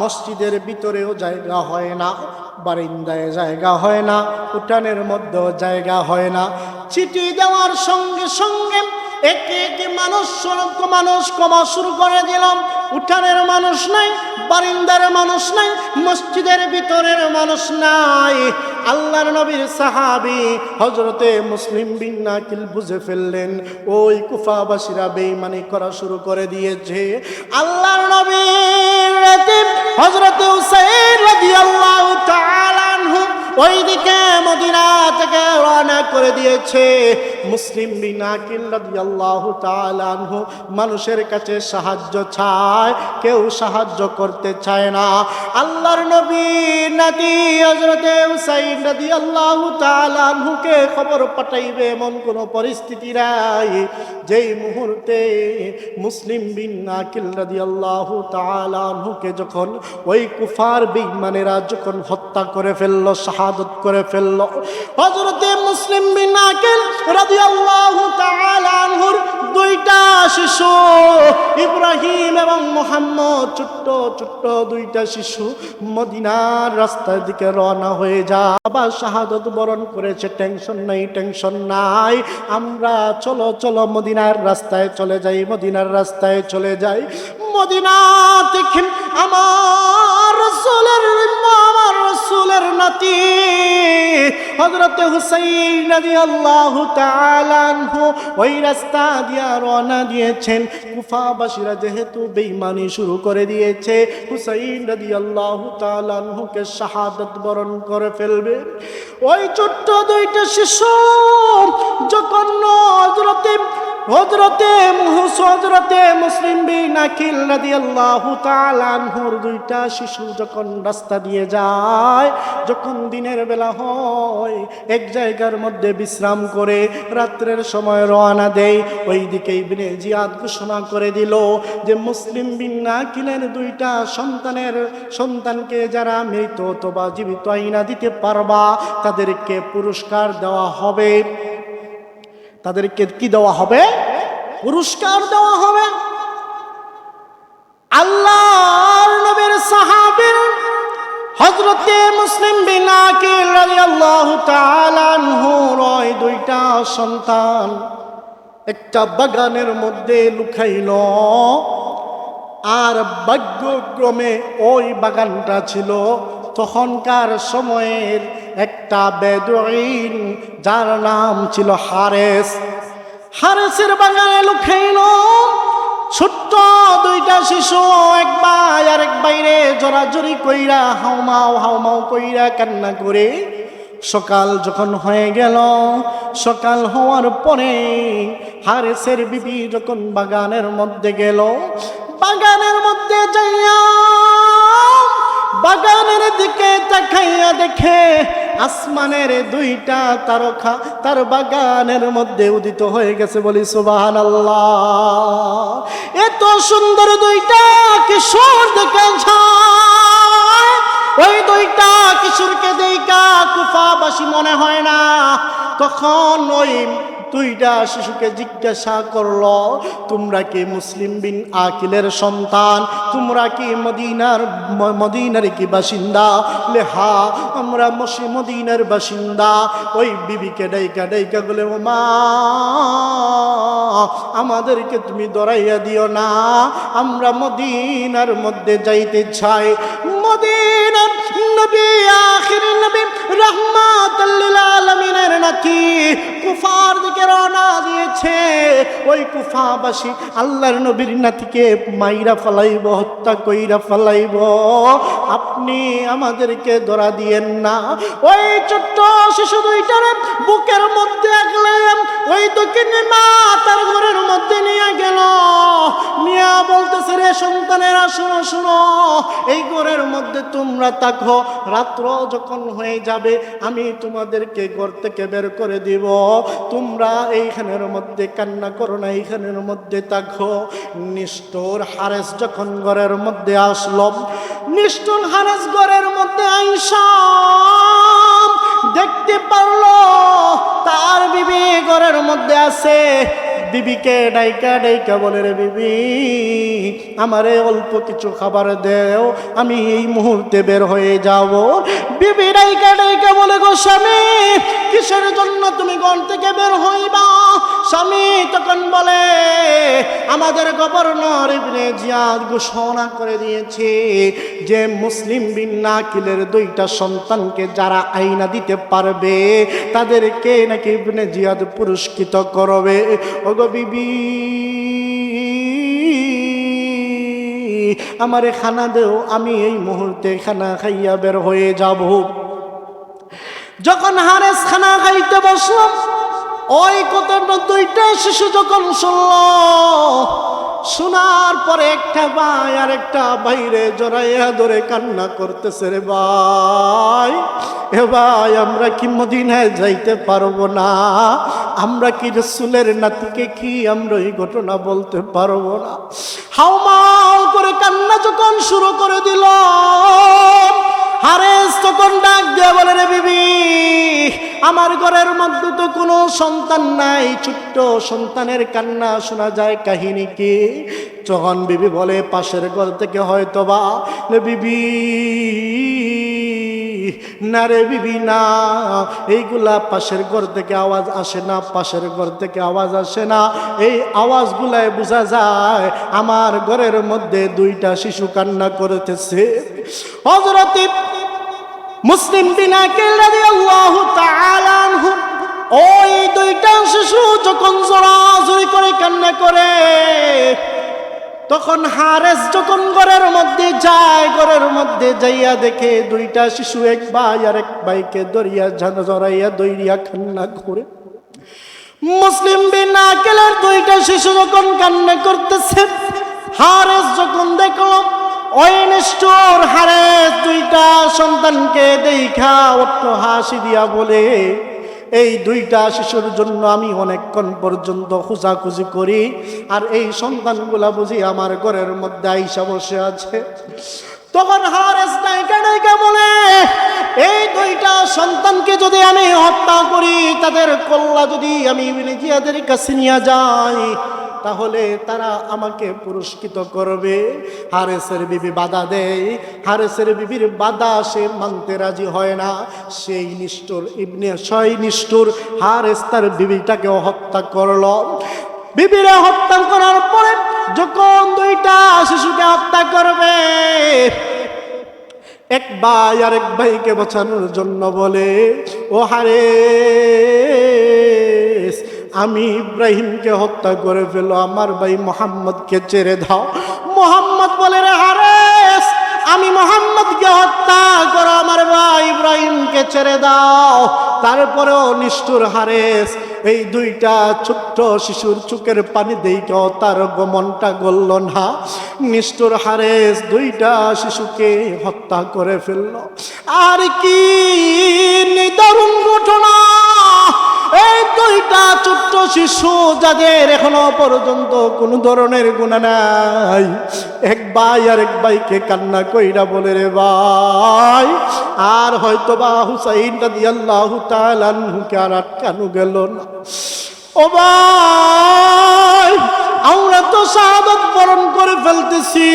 মসজিদের ভিতরেও জায়গা হয় না, বারিন্দায় জায়গা হয় না, উঠানের মধ্যেও জায়গা হয় না। চিঠি দেওয়ার সঙ্গে সঙ্গে একে একে মানুষ কমা শুরু করে দিলাম। উঠানের মানুষ নাই, বারিন্দার মানুষ নাই, মসজিদের ভিতরের মানুষ নাই। আল্লাহর নবীর সাহাবী হযরতে মুসলিম বিন আকিল বুঝে ফেললেন ওই কুফাবাসীরা বেঈমানি করা শুরু করে দিয়েছে। আল্লাহর নবীর হযরতে হুসাইন রাদিয়াল্লাহু তাআলা আনহু ওইদিকে মদিনা থেকে রওনা করে দিয়েছে। মুসলিম বিন আকিল রাদিয়াল্লাহু তাআলা আনহু মানুষের কাছে সাহায্য চায়, কেউ সাহায্য করতে চায় না। আল্লাহর নবী নাতি হযরত হুসাইন রাদিয়াল্লাহু তাআলা আনহুকে খবর পাঠাইবে এমন কোন পরিস্থিতি নাই। যেই মুহূর্তে মুসলিম বিন আকিল রাদিয়াল্লাহু তাআলা আনহুকে যখন ওই কুফার বেঈমানেরা যখন হত্যা করে ফেলল, শাহাদত করে ফেলল, হযরতে মুসলিম বিন আকিল রাদিয়াল্লাহু তাআলা আনহুর দুইটা শিশু ইব্রাহিম এবং মুহাম্মদ, ছোট্ট ছোট্ট দুইটা শিশু মদিনার রাস্তার দিকে রওনা হয়ে যায়। বাবা শাহাদত বরণ করেছে, টেনশন নাই, টেনশন নাই, আমরা চলো চলো মদিনার রাস্তায় চলে যাই, মদিনার রাস্তায় চলে যাই। মদিনা থেকে আমার রাসূলের নাতি হযরত হুসাইন রাদিয়াল্লাহু তাআলা আনহু ওই রাস্তা দিয়ে রওনা দিয়েছেন। কুফাবাসীরা যেহেতু বেঈমানি শুরু করে দিয়েছে, হুসাইন রাদিয়াল্লাহু তাআলা আনহুকে শাহাদাত বরণ করে ফেলবে। ওই ছোট্ট দুইটা শিশু যখন হযরতে মুসলিম বিন আকিল রাদিয়াল্লাহু তাআলা আনহুর দুইটা শিশু যখন রাস্তা দিয়ে যায়, যখন দিনের বেলা হয়, এক জায়গার মধ্যে বিশ্রাম করে রাত্রের সময় রওনা দেয়। ওইদিকে ইবনে জিয়াদ ঘোষণা করে দিল যে মুসলিম বিন আকিলের দুইটা সন্তানকে যারা মৃত অথবা জীবিত আইনা দিতে পারবা তাদেরকে পুরস্কার দেওয়া হবে। তাদেরকে কি দেওয়া হবে? পুরস্কার দেওয়া হবে। আল্লাহর নবীর সাহাবী হযরতে মুসলিম বিন আকিল রাদিয়াল্লাহু তাআলা আনহুর ওই দুইটা সন্তান একটা বাগানের মধ্যে লুকাইল। আর ভাগ্যক্রমে ওই বাগানটা ছিল তখনকার সময়ের একটা বেদুইন, যার নাম ছিল হারেসের বাগানে লুকাইল। ছোট্ট দুইটা শিশু এক ভাই আর এক বাইরে জোরাজুরি কইরা হাউমাউ কইরা কান্না করে সকাল যখন হয়ে গেল, সকাল হওয়ার পরে হারেসের বিবি যখন বাগানের মধ্যে গেল, বাগানের মধ্যে যাইয়া বাগানের দিকে তাকাইয়া দেখে আসমানের দুইটা তারকা তার বাগানের মধ্যে উদিত হয়ে গেছে। বলি সুবহানাল্লাহ। এত সুন্দর দুইটা কিশোর দেখে যায়, ওই দুইটা কিশোরকে দেখা কুফাবাসী মনে হয় না। তখন ওই দুইটা শিশুকে জিজ্ঞাসা করলো, তোমরা কি মুসলিম বিন আকিলের সন্তান? তোমরা কি মদিনার কি বাসিন্দা? বলে হ্যাঁ, আমরা মদিনার বাসিন্দা। ওই বিবিকে ডাইকা বলে, ও মা, আমাদেরকে তুমি দরাইয়া দিও না, আমরা মদিনার মধ্যে যাইতে চাই। মদিনার নবী, আখির নবী, রাহমাতাল লিল আলামিনের নাতি কুফার দিকে রওনা দিয়েছে। ওই কুফাবাসী আল্লাহর নবীর নাতিকে মাইরা ফেলাইব, হত্যা কইরা ফেলাইব, আপনি আমাদেরকে ধরা দিয়েন না। ওই ছোট্ট শিশু দুইটারে বুকের মধ্যে আগলে ওই দক্ষিণে মা তার ঘরের মধ্যে নিয়ে গেল। নিয়া বলতেছে, রে সন্তানেরা শোনো শোনো, এই ঘরের মধ্যে তোমরা থাকো, রাত্র যখন হয়ে যাবে আমি তোমাদেরকে ঘর থেকে বের করে দিব, তোমরা এইখানের মধ্যে কান্না করো না, এইখানের মধ্যে থাকো। নিষ্ঠুর হারেস যখন ঘরের মধ্যে আসলো, নিষ্ঠুর হারেস ঘরের মধ্যে আইসা দেখতে পারলো তার বিবি ঘরের মধ্যে আছে। বিবিকে ডাইকা বলে, রে বিবি, আমারে অল্প কিছু খাবার দেও, আমি এই মুহূর্তে বের হয়ে যাব। বিবি ডাইকা বলে, গো স্বামী, কিসের জন্য তুমি ঘর থেকে বের হইবা? স্বামী তখন বলে, আমাদের গভর্নর ইবনে জিয়াদ ঘোষণা করে দিয়েছে যে মুসলিম বিন আকিলের দুইটা সন্তানকে যারা আইনা দিতে পারবে তাদেরকে নাকি ইবনে জিয়াদ পুরস্কৃত করবে। ওগো বিবি, আমারে খানা দেও, আমি এই মুহূর্তে খানা খাইয়া বের হয়ে যাব। যখন হারেস খানা খাইতে বসলাম, ওই কথা দুইটা শিশু যখন শোনার পরে একটা ভাই আর একটা বাইরে জড়াইয়া ধরে কান্না করতেছে, রে ভাই, এ ভাই, আমরা কি মদিনায় যাইতে পারবো না? আমরা কি রাসূলের নাতিকে কি আমরা এই ঘটনা বলতে পারবো না? হাউমাউ করে কান্না যখন শুরু করে দিল, হারেস তখন ডাক দিয়ে বলে, রে বিবি, আমার ঘরের মধ্যে তো কোনো সন্তান নাই, ছোট্ট সন্তানের কান্না শোনা যায়, কাহিনী কি? তখন বিবি বলে, পাশের ঘর থেকে হয়তো বা। বিবি, না রে বিবি, না, এইগুলা পাশের ঘর থেকে আওয়াজ আসে না, পাশের ঘর থেকে আওয়াজ আসে না, এই আওয়াজগুলায় বোঝা যায় আমার ঘরের মধ্যে দুইটা শিশু কান্না করতেছে। হযরত মুসলিম বিন আকিল রাদিয়াল্লাহু তাআলা আনহু ওই দুইটা শিশু যখন জোরাজোরি করে কান্না করে, তখন হারেস যখন ঘরের মধ্যে যায়, ঘরের মধ্যে যাইয়া দেখে দুইটা শিশু এক ভাই আর এক ভাইকে জড়াইয়া দইরিয়া কান্না করে। মুসলিম বিন আকিলের দুইটা শিশু যখন কান্না করতেছে, হারেস যখন দেখলো, ওই নিষ্ঠুর হারেস দুইটা সন্তানকে দেখা অট্ট হাসি দিয়া বলে, এই দুইটা শিশুর জন্য আমি অনেকক্ষণ পর্যন্ত খোঁজাখুঁজি করি, আর এই সন্তানগুলা বুঝি আমার ঘরের মধ্যে আইসা বসে আছে। তখন হারেস নাইকা বলে, এই দুইটা সন্তানকে যদি আমি হত্যা করি, তাদের কল্লা যদি আমি জিয়াদের কাছে নিয়ে যাই, তাহলে তারা আমাকে পুরস্কৃত করবে। হারেসের বিবি বাধা দেয়, হারেসের বিবির বাধা সে মানতে রাজি হয় না। সেই নিষ্ঠুর নিষ্ঠুর হারেস তার বিবিটাকে হত্যা করল। বিবিরে হত্যা করার পরে যখন দুইটা শিশুকে হত্যা করবে, এক ভাই আর এক ভাইকে বাঁচানোর জন্য বলে, ও হারেস, আমি ইব্রাহিমকে হত্যা করে ফেলো, আমার ভাই মোহাম্মদকে ছেড়ে দাও। মোহাম্মদ বলে, রে হারেস, আমি মোহাম্মদকে হত্যা করো, আমার ভাই ইব্রাহিমকে ছেড়ে দাও। তারপরেও নিষ্ঠুর হারেস এই দুইটা ছোট্ট শিশুর চোখের পানি দেইকেও তার মনটা গলল না। নিষ্ঠুর হারেস দুইটা শিশুকে হত্যা করে ফেলল। আর কি নিদারুণ ঘটনা! এই দুইটা ছোট্ট শিশু, যাদের এখনো পর্যন্ত কোনো ধরনের গুনাহ নাই, এক ভাই আর এক ভাইকে কান্না কইরা বলে, রে ভাই, আর হয়তো বা হুসাইন রাদিয়াল্লাহু তাআলা আনহুকে আর আটকানো গেল না। ও ভাই, আমরা তো শাহাদাত বরণ করে ফেলতেছি,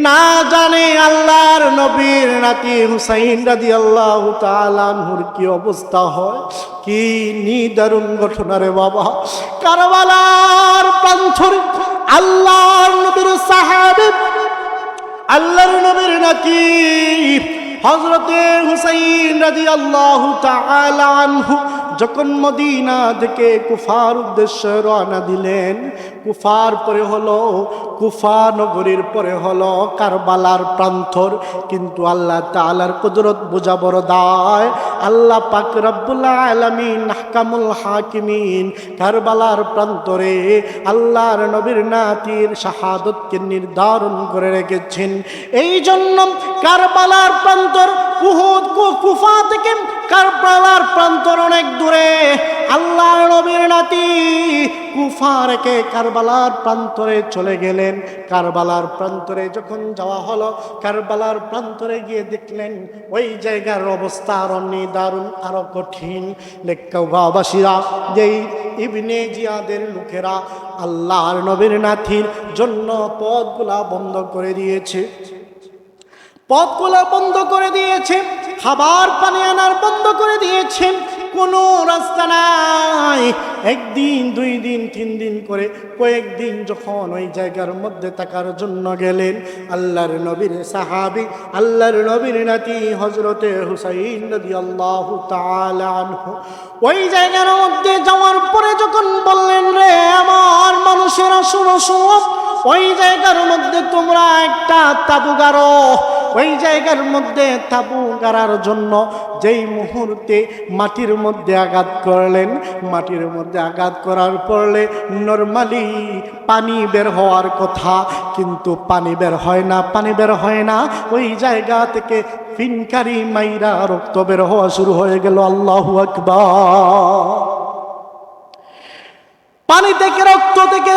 না জানে আল্লাহর নবীর নাতি হুসাইন রাদিয়াল্লাহু তাআলা আনহুর কি অবস্থা হয়। কি নিদারুণ ঘটনা রে বাবা! কারবালার প্রান্তরে আল্লাহর নবীর সাহাবী, আল্লাহর নবীর নাতি হযরতে হুসাইন রাদিয়াল্লাহু তাআলা আনহু যখন মদিনা থেকে কুফার উদ্দেশ্যে রওনা দিলেন, কুফার পরে হলো কুফা নগরীর পরে হলো কারবালার প্রান্তর। কিন্তু আল্লাহ তাআলার কুদরত বোঝা বড় দায়। আল্লাহ পাক রব্বুল আলামিন আহকামুল হাকিমিন কারবালার প্রান্তরে আল্লাহর নবীর নাতির শাহাদতকে নির্ধারণ করে রেখেছেন। এই জন্য কারবালার প্রান্তর কুফা থেকে কারবালার প্রান্তর অনেক দূরে। আল্লাহর নবীর নাতি কুফা রেখে কারবালার প্রান্তরে চলে গেলেন। কারবালার প্রান্তরে যখন যাওয়া হলো, কারবালার প্রান্তরে গিয়ে দেখলেন ওই জায়গার অবস্থা আরো নিদারুণ, আরো কঠিন। লেক্কাবাসীরা, যেই ইবনে জিয়াদের লোকেরা আল্লাহর নবীর নাতির জন্য পথগুলা বন্ধ করে দিয়েছে, পথগুলা বন্ধ করে দিয়েছে, খাবার পানি আনার বন্ধ করে দিয়েছেন, কোনো রাস্তা নাই। একদিন, 2 দিন, 3 দিন করে কয়েকদিন যখন ওই জায়গার মধ্যে থাকার জন্য গেলেন, আল্লাহর নবীর সাহাবী, আল্লাহর নবীর নাতি হযরতে হুসাইন রাদিয়াল্লাহু তাআলা আনহু ওই জায়গার মধ্যে যাওয়ার পরে যখন বললেন, রে আমার মানুষেরা, শুনো শুনো, ওই জায়গার মধ্যে তোমরা একটা তাবু গাড়ো, ওই জায়গার মধ্যে তাবু গাড়ার জন্য যেই মুহূর্তে মাটির মধ্যে আঘাত করলেন, মাটির মধ্যে আঘাত করার পরে নরমালি পানি বের হওয়ার কথা, কিন্তু পানি বের হয় না, পানি বের হয় না। ওই জায়গা থেকে ফিনকারি মাইরা রক্ত বের হওয়া শুরু হয়ে গেল। আল্লাহু আকবার। পানি থেকে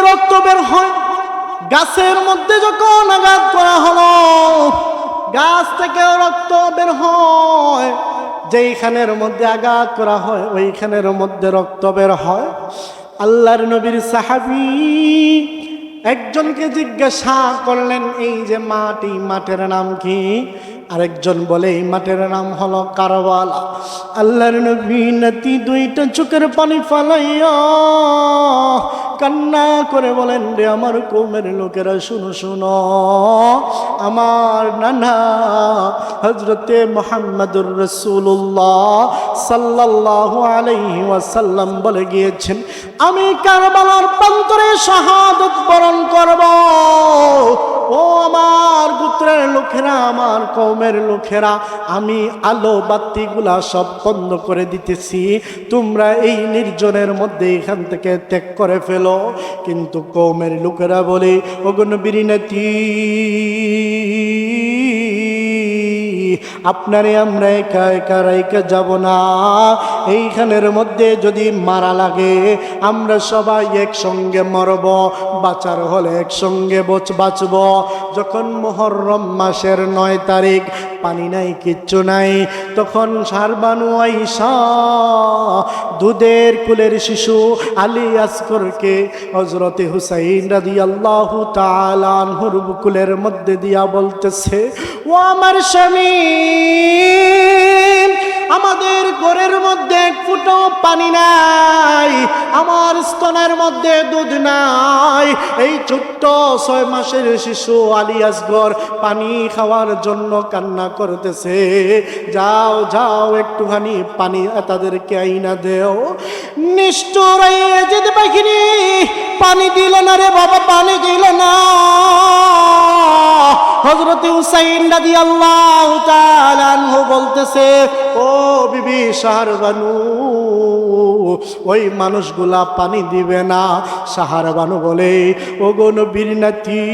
রক্ত বের হয়। গাছের মধ্যে যখন আঘাত করা হলো, গাছ থেকে রক্ত বের হয়। যেইখানের মধ্যে আঘাত করা হয় ওইখানের মধ্যে রক্ত বের হয়। আল্লাহর নবীর সাহাবী একজনকে জিজ্ঞাসা করলেন, এই যে মাটি, মাঠের নাম কি? আরেকজন বলে এই মাঠের নাম হলো কারবালা। আল্লাহর নবী নাতি দুইটা চোখের পানি ফালাইয়া কান্না করে বলেন, রে আমার কওমের লোকেরা, শুনো শুনো, আমার নানা হযরতে মুহাম্মদুর রাসূলুল্লাহ সাল্লাল্লাহু আলাইহি ওয়াসাল্লাম বলে গিয়েছেন, আমি কারবালার প্রান্তরে শাহাদাত বরণ করব। ও আমার গোত্রের লোকেরা, আমার কওমের লোকেরা, আমি আলো বাতিগুলা সব বন্ধ করে দিতেছি, তোমরা এই নির্জনের মধ্যে এখান থেকে ত্যাগ করে ফেলো। কিন্তু কওমের লোকেরা বলে, ওগো নবীর নাতি, আপনারে আমরা একা একা রাইকা যাব না, এইখানের মধ্যে যদি মারা লাগে আমরা সবাই একসঙ্গে মরব, বাঁচার হলে একসঙ্গে বাঁচব। যখন মুহররম মাসের 9 তারিখ, পানি নাই, কিচ্ছু নাই, তখন সারবানু আয়েশা দুধের কুলের শিশু আলী আসগরকে হযরতে হুসাইন রাদিয়াল্লাহু তাআলা আনহুর বুকুলের মধ্যে দিয়া বলতেছে, ও আমার স্বামী, আমাদের ঘরের মধ্যে এক ফুটো পানি নাই, আমার স্তনের মধ্যে দুধ নাই। এই ছোট্ট 6 মাসের শিশু আলী আসগর পানি খাওয়ার জন্য কান্না করতেছে। যাও যাও, একটুখানি পানি তাদেরকে আইনা দেও। নিষ্ঠুর যেতে পাখিনি, পানি দিল না রে বাবা, পানি দিল না। হযরতে হুসাইন রাদিয়াল্লাহু তাআলা আনহু বলতেছে, ও বিবি শাহরবানু, ওই মানুষগুলা পানি দিবে না। শাহরবানু বলে, ওগো নবীর নাতি,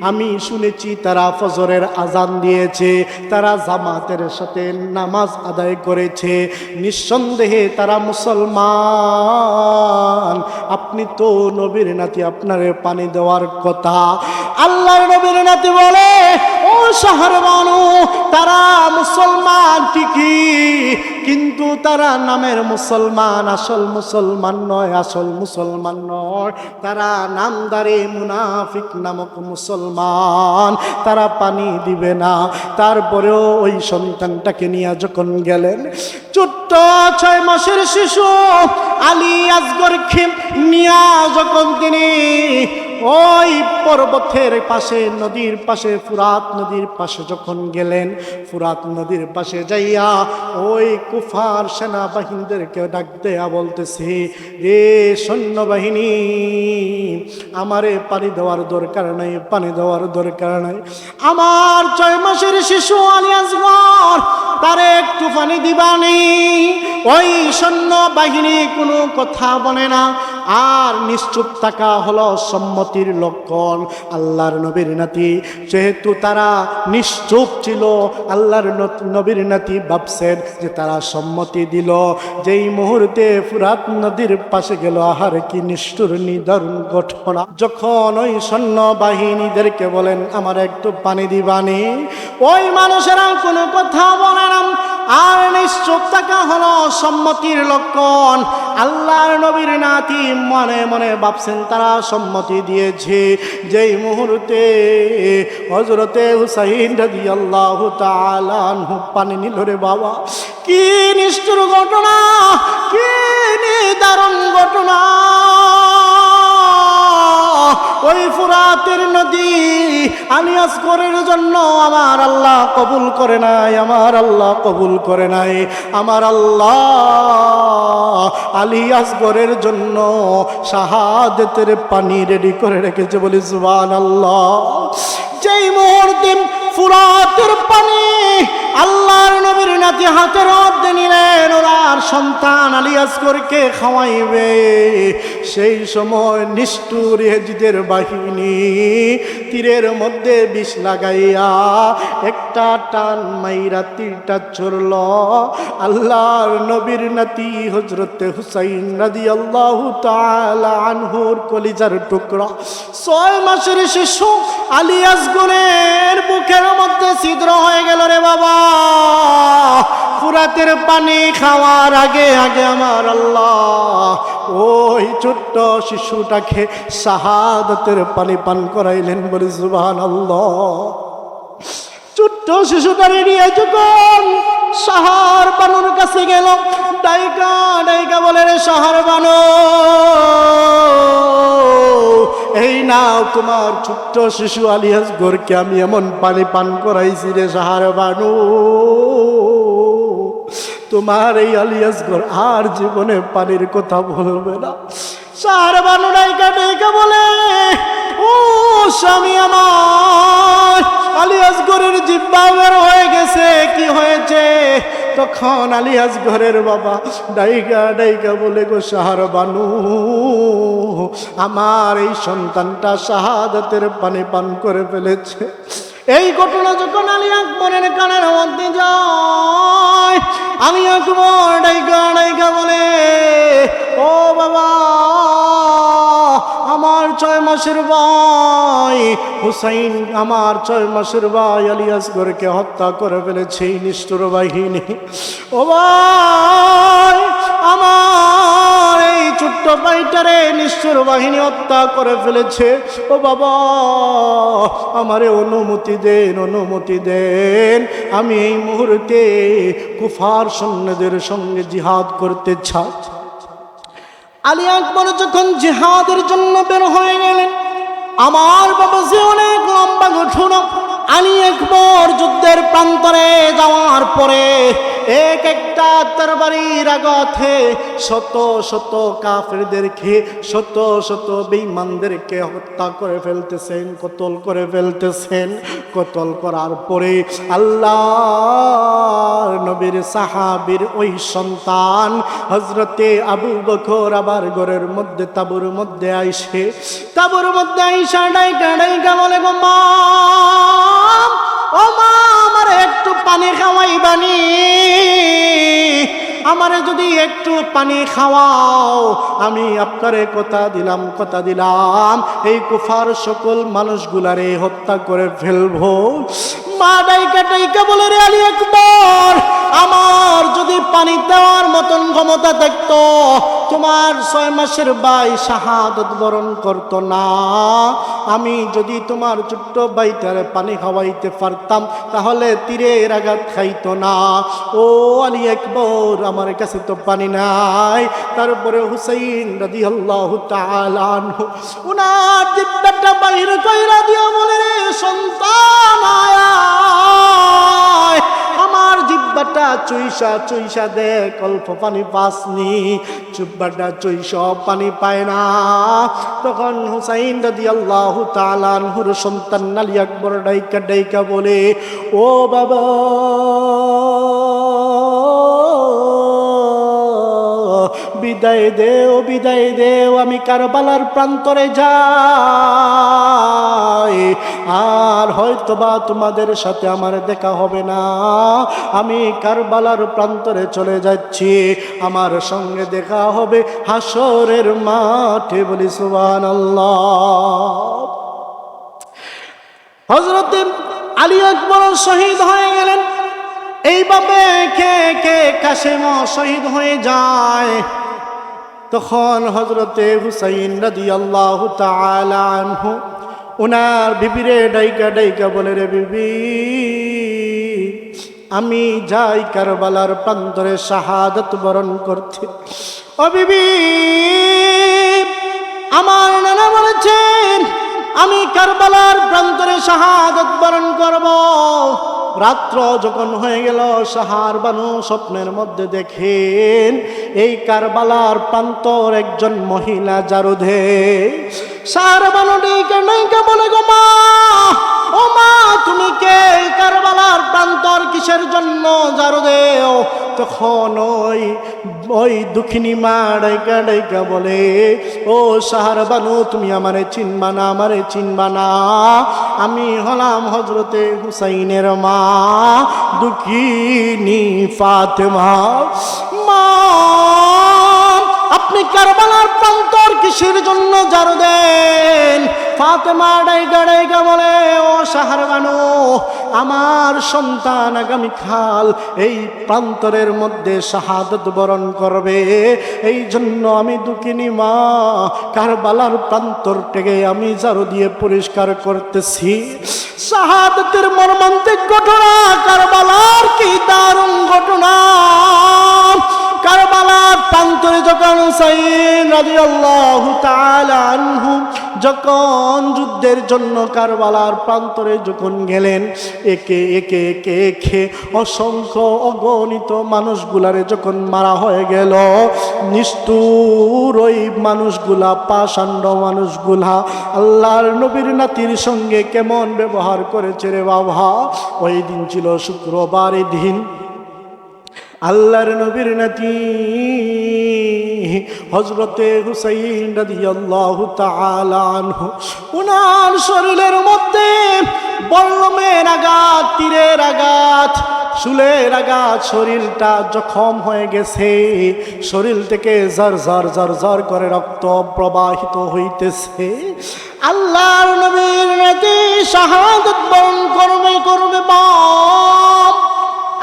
আমি শুনেছি তারা ফজরের আজান দিয়েছে, তারা জামাতের সাথে নামাজ আদায় করেছে, নিঃসন্দেহে তারা মুসলমান। আপনি তো নবীর নাতি, আপনারে পানি দেওয়ার কথা। আল্লাহর নবীর নাতি বলে, ও শাহরবানু, তারা মুসলমান ঠিকই, কিন্তু তারা নামের মুসলমান, আসল মুসলমান নয়, আসল মুসলমান নয়। তারা নামদারি মুনাফিক নামক মুসলমান, তারা পানি দিবে না। তারপরেও ওই সন্তানটাকে নিয়ে যখন গেলেন, ছোট্ট 6 মাসের শিশু আলী আসগরকে নিয়ে যখন তিনি ওই পর্বতের পাশে, নদীর পাশে, ফুরাত নদীর পাশে যখন গেলেন, ফুরাত নদীর পাশে যাইয়া ওই কুফার সেনাবাহিনীদেরকে ডাক দেয়া বলতেছে, রে সৈন্যবাহিনী, আমারে পানি দেওয়ার দরকার নাই, পানি দেওয়ার দরকার নাই। আমার 6 মাসের শিশু আলী আসগর, তারে একটু পানি দিবানি। ওই সৈন্যবাহিনী কোনো কথা বলে না, আর নিশ্চুপ থাকা হলো সম্মতির লক্ষণ। আল্লাহর নবীর নাতি যেহেতু তারা নিশ্চুপ ছিল, আল্লাহর নবীর নাতি ভাবছেন যে তারা সম্মতি দিল। যেই মুহূর্তে ফুরাত নদীর পাশে গেল, আহার কি নিষ্ঠুর নিদারুণ ঘটনা। যখন ওই সৈন্যবাহিনীদেরকে বলেন, আমার একটু পানি দিবানি, ওই মানুষেরা কোনো কথা বলে না, আর নিশ্চুপ থাকা হলো সম্মতির লক্ষণ। আল্লাহর নবীর নাতি মনে মনে ভাবছেন তারা সম্মতি দিয়েছে। যেই মুহূর্তে হযরতে হুসাইন রাদিয়াল্লাহু তাআলা আনহু পানি নিল, রে বাবা, কি নিষ্ঠুর ঘটনা, কি নিদারুণ ঘটনা। ওই ফুরাতের নদী আলী আসগরের জন্য আমার আল্লাহ কবুল করে নাই, আমার আল্লাহ কবুল করে নাই। আমার আল্লাহ আলী আসগরের জন্য শাহাদাতের পানি রেডি করে রেখেছে, বলি সুবহানাল্লাহ। যেই মুহূর্তে ফুরাতের পানি আল্লাহর নবীর নাতি হাতের মধ্যে নিলেন, ওনার সন্তান আলী আসগরকে খাওয়াইবে, সেই সময় নিষ্ঠুর ইয়েজিদের বাহিনী তীরের মধ্যে বিষ লাগাইয়া একটা টান মাইরা তীরটা চড়ল আল্লাহর নবীর নাতি হযরতে হুসাইন রাদিয়াল্লাহু তাআলা আনহুর কলিজার টুকরা 6 মাসের শিশু আলী আসগরের বুকের মধ্যে ছিদ্র হয়ে গেল রে বাবা। ফুরাতের পানি খাওয়ার আগে আগে আমার আল্লাহ ওই ছোট্ট শিশুটাকে শাহাদাতের পানি পান করাইলেন, বলি সুবহানাল্লাহ। ছোট্ট শিশুটারে নিয়ে যখন শাহর বানুর কাছে গেল, ডাইকা ডাইকা বলে, রে শাহর বানু, এই নাও তোমার ছোট্ট শিশু আলী আসগরকে আমি এমন পানি পান করাইছি রে শাহর বানু, তোমার এই আলী আসগর আর জীবনে পানির কথা বলবে না। শাহর বানু ডাইকা ডাইকা বলে, ও স্বামী আমার, আলী আসগরের জিহ্বা বের হয়ে গেছে, কি হয়েছে? তখন আলী আসগরের বাবা ডাইকা ডাইকা বলে, গো শাহর বানু, আমার এই সন্তানটা শাহাদাতের পানি পান করে ফেলেছে। এই ঘটনা যখন আলী আকবরের কানের মধ্যে যায়, আলী আকবর ডাইকা ডাইকা বলে, ও বাবা, আমার 6 মাসের ভাই হুসাইন, আমার 6 মাসের ভাই আলী আসগরকে হত্যা করে ফেলেছে এই নিষ্ঠুর বাহিনী। ও ভাই, আমার এই ছোট্ট ভাইটারে নিষ্ঠুর বাহিনী হত্যা করে ফেলেছে। ও বাবা, আমারে অনুমতি দেন, অনুমতি দেন, আমি এই মুহূর্তে কুফার সৈন্যদের সঙ্গে জিহাদ করতে চাই। আলী আকবর যখন জিহাদের জন্য বের হয়ে গেলেন, আমার বাবা যে অনেক লম্বা ঘটনা। আলী আকবর যুদ্ধের প্রান্তরে যাওয়ার পরে এক একটা তরবারির আঘাতে শত শত কাফেরদেরকে, শত শত বেঈমানদেরকে হত্যা করে ফেলতেছেন, কতল করে ফেলতেছেন। কতল করার পরে আল্লাহর নবীর সাহাবীর ওই সন্তান হযরতে আবু বকর আবার ঘরের মধ্যে তাঁবুর মধ্যে আইসা ডাইকা ডাইকা বলে, গো মা, ও মা, আমার একটু পানি খাওয়াইবানি, আমারে যদি একটু পানি খাওয়াও, আমি আপনারে কথা দিলাম এই কুফার সকল মানুষগুলারে হত্যা করে ফেলবো। মা ডাইকা ডাইকা বলে, রে আলী আকবর, আমার যদি পানি দেওয়ার মতন ক্ষমতা থাকতো, তোমার 6 মাসের ভাই শাহাদত বরণ করতো না। আমি যদি তোমার ছোট্ট ভাইটারে পানি খাওয়াইতে পারতাম, তাহলে তীরের আঘাত খাইতো না। ও আলী আকবর, আমার কাছে তো পানি নাই। তারপরে হুসাইন রাদিয়াল্লাহু তাআলা আনহু উনার জিহ্বাটা বাইর কইরা দিয়া বলে, রে সন্তান, আয়, আমার জিহ্বাটা চুইসা চুইসা দেখ, অল্প পানি পাসনি। জিহ্বাটা চুইসা পানি পায় না। তখন হুসাইন রাদিয়াল্লাহু তাআলা আনহুর সন্তান আলী আকবর ডাইকা ডাইকা বলে, ও বাবা, বিদায় দেও, বিদায় দেও, আমি কারবালার প্রান্তরে যাই, আর হয়তোবা তোমাদের সাথে আমার দেখা হবে না। আমি কারবালার প্রান্তরে চলে যাচ্ছি, আমার সঙ্গে দেখা হবে হাসরের মাঠে, বলি সুবহানাল্লাহ। হযরত আলী আকবর শহীদ হয়ে গেলেন। এইভাবে কে কে কাসেম শহীদ হয়ে যায়। তখন হযরতে হুসাইন রাদিয়াল্লাহু তাআলা আনহু ওনার বিবিরে ডাইকা ডাইকা বলে, রে বিবি, আমি যাই কারবালার প্রান্তরে শাহাদাত বরণ করতে। ও বিবি, আমার নানা বলেছেন আমি কারবালার প্রান্তরে শাহাদাত বরণ করব। রাত্র যখন হয়ে গেল, সাহার বানু স্বপ্নের মধ্যে দেখেন এই কারবালার প্রান্তর একজন মহিলা জারু দেয়। সাহার বানু ডেকে ডেকে বলে, গো মা, ও মা, তুমি কে? কারবালার প্রান্তর কিসের জন্য জারু দেও? তখন ওই দুঃখিনী মা ডাইকা ডাইকা বলে, ও সাহার বানু, তুমি আমারে চিনবা না, আমারে চিনবা না, আমি হলাম হযরতে হুসাইনের মা, দুঃখিনী ফাতেমা। মা, আপনি কারবালার প্রান্তর কিসের জন্য জারু দেন? ফাতেমা ডাইকা ডাইকা বলে, ও সাহার বানু, আমার সন্তান আগামীকাল এই প্রান্তরের মধ্যে শাহাদাত বরণ করবে, এই জন্য আমি দুঃখিনী মা কারবালার প্রান্তরটাকে আমি ঝাড়ু দিয়ে পরিষ্কার করতেছি। শাহাদাতের মর্মান্তিক ঘটনা, কারবালার কি দারুণ ঘটনা! কারবালার প্রান্তরে যখন হুসাইন রাদিয়াল্লাহু তাআলা আনহু যখন যুদ্ধের জন্য কারবালার প্রান্তরে যখন গেলেন, একে একে একে একে অসংখ্য অগণিত মানুষগুলারে যখন মারা হয়ে গেল, নিষ্ঠুর ওই মানুষগুলা, পাষাণ্ড মানুষগুলা আল্লাহর নবীর নাতির সঙ্গে কেমন ব্যবহার করেছে রে বাবা! ওই দিন ছিল শুক্রবার। এই দিন আল্লাহর নবীর নাতি হযরতে হুসাইন রাদিয়াল্লাহু তাআলা আনহু, উনার শরীরের মধ্যে বল্লমের আঘাত, তীরের আঘাত, শুলের আঘাত, শরীরটা জখম হয়ে গেছে। শরীর থেকে ঝর ঝর ঝর ঝর করে রক্ত প্রবাহিত হইতেছে। আল্লাহর নবীর নাতি শাহাদাত বরণ করবে বাপ।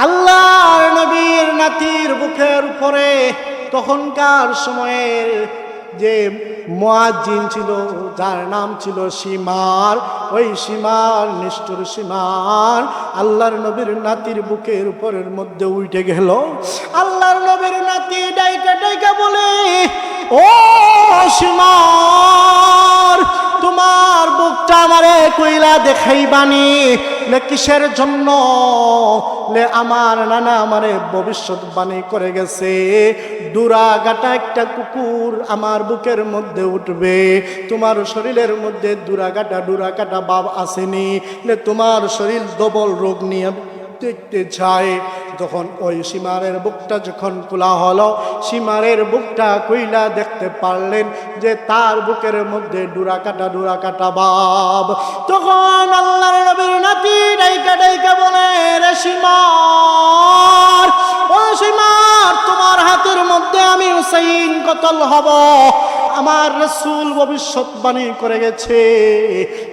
আল্লাহর নবীর নাতির বুকের উপরে তখনকার সময়ের যে মুয়াজ্জিন ছিল, যার নাম ছিল সীমার, ওই সীমার, নিষ্ঠুর সীমার আল্লাহর নবীর নাতির বুকের উপরের মধ্যে উঠে গেল। আল্লাহর নবীর নাতি ডাইকা ডাইকা বলে, ও সীমার, তোমার বুকটা আমারে কইলা দেখাইবানি লে কিসের জন্য? লে আমার নানা আমারে ভবিষ্যৎবাণী করে গেছে, দুরাগাটা একটা কুকুর আমার বুকের মধ্যে উঠবে, তোমার শরীরের মধ্যে দুরাগাটা ভাব আসেনি, লে তোমার শরীর ডবল রোগ নিয়ে দেখতে চায়। তখন ওই সীমারের বুকটা যখন খোলা হলো, সীমারের বুকটা কইলা দেখতে পারলেন যে তার বুকের মধ্যে ডুরাকাটা ভাব। তখন আল্লাহর নবীর নাতি ডাইকা ডাইকা বলে, রে সীমার, ও সীমার, তোমার হাতের মধ্যে আমি হুসাইন কতল হব, আমার রাসূল ভবিষ্যৎবাণী করে গেছে,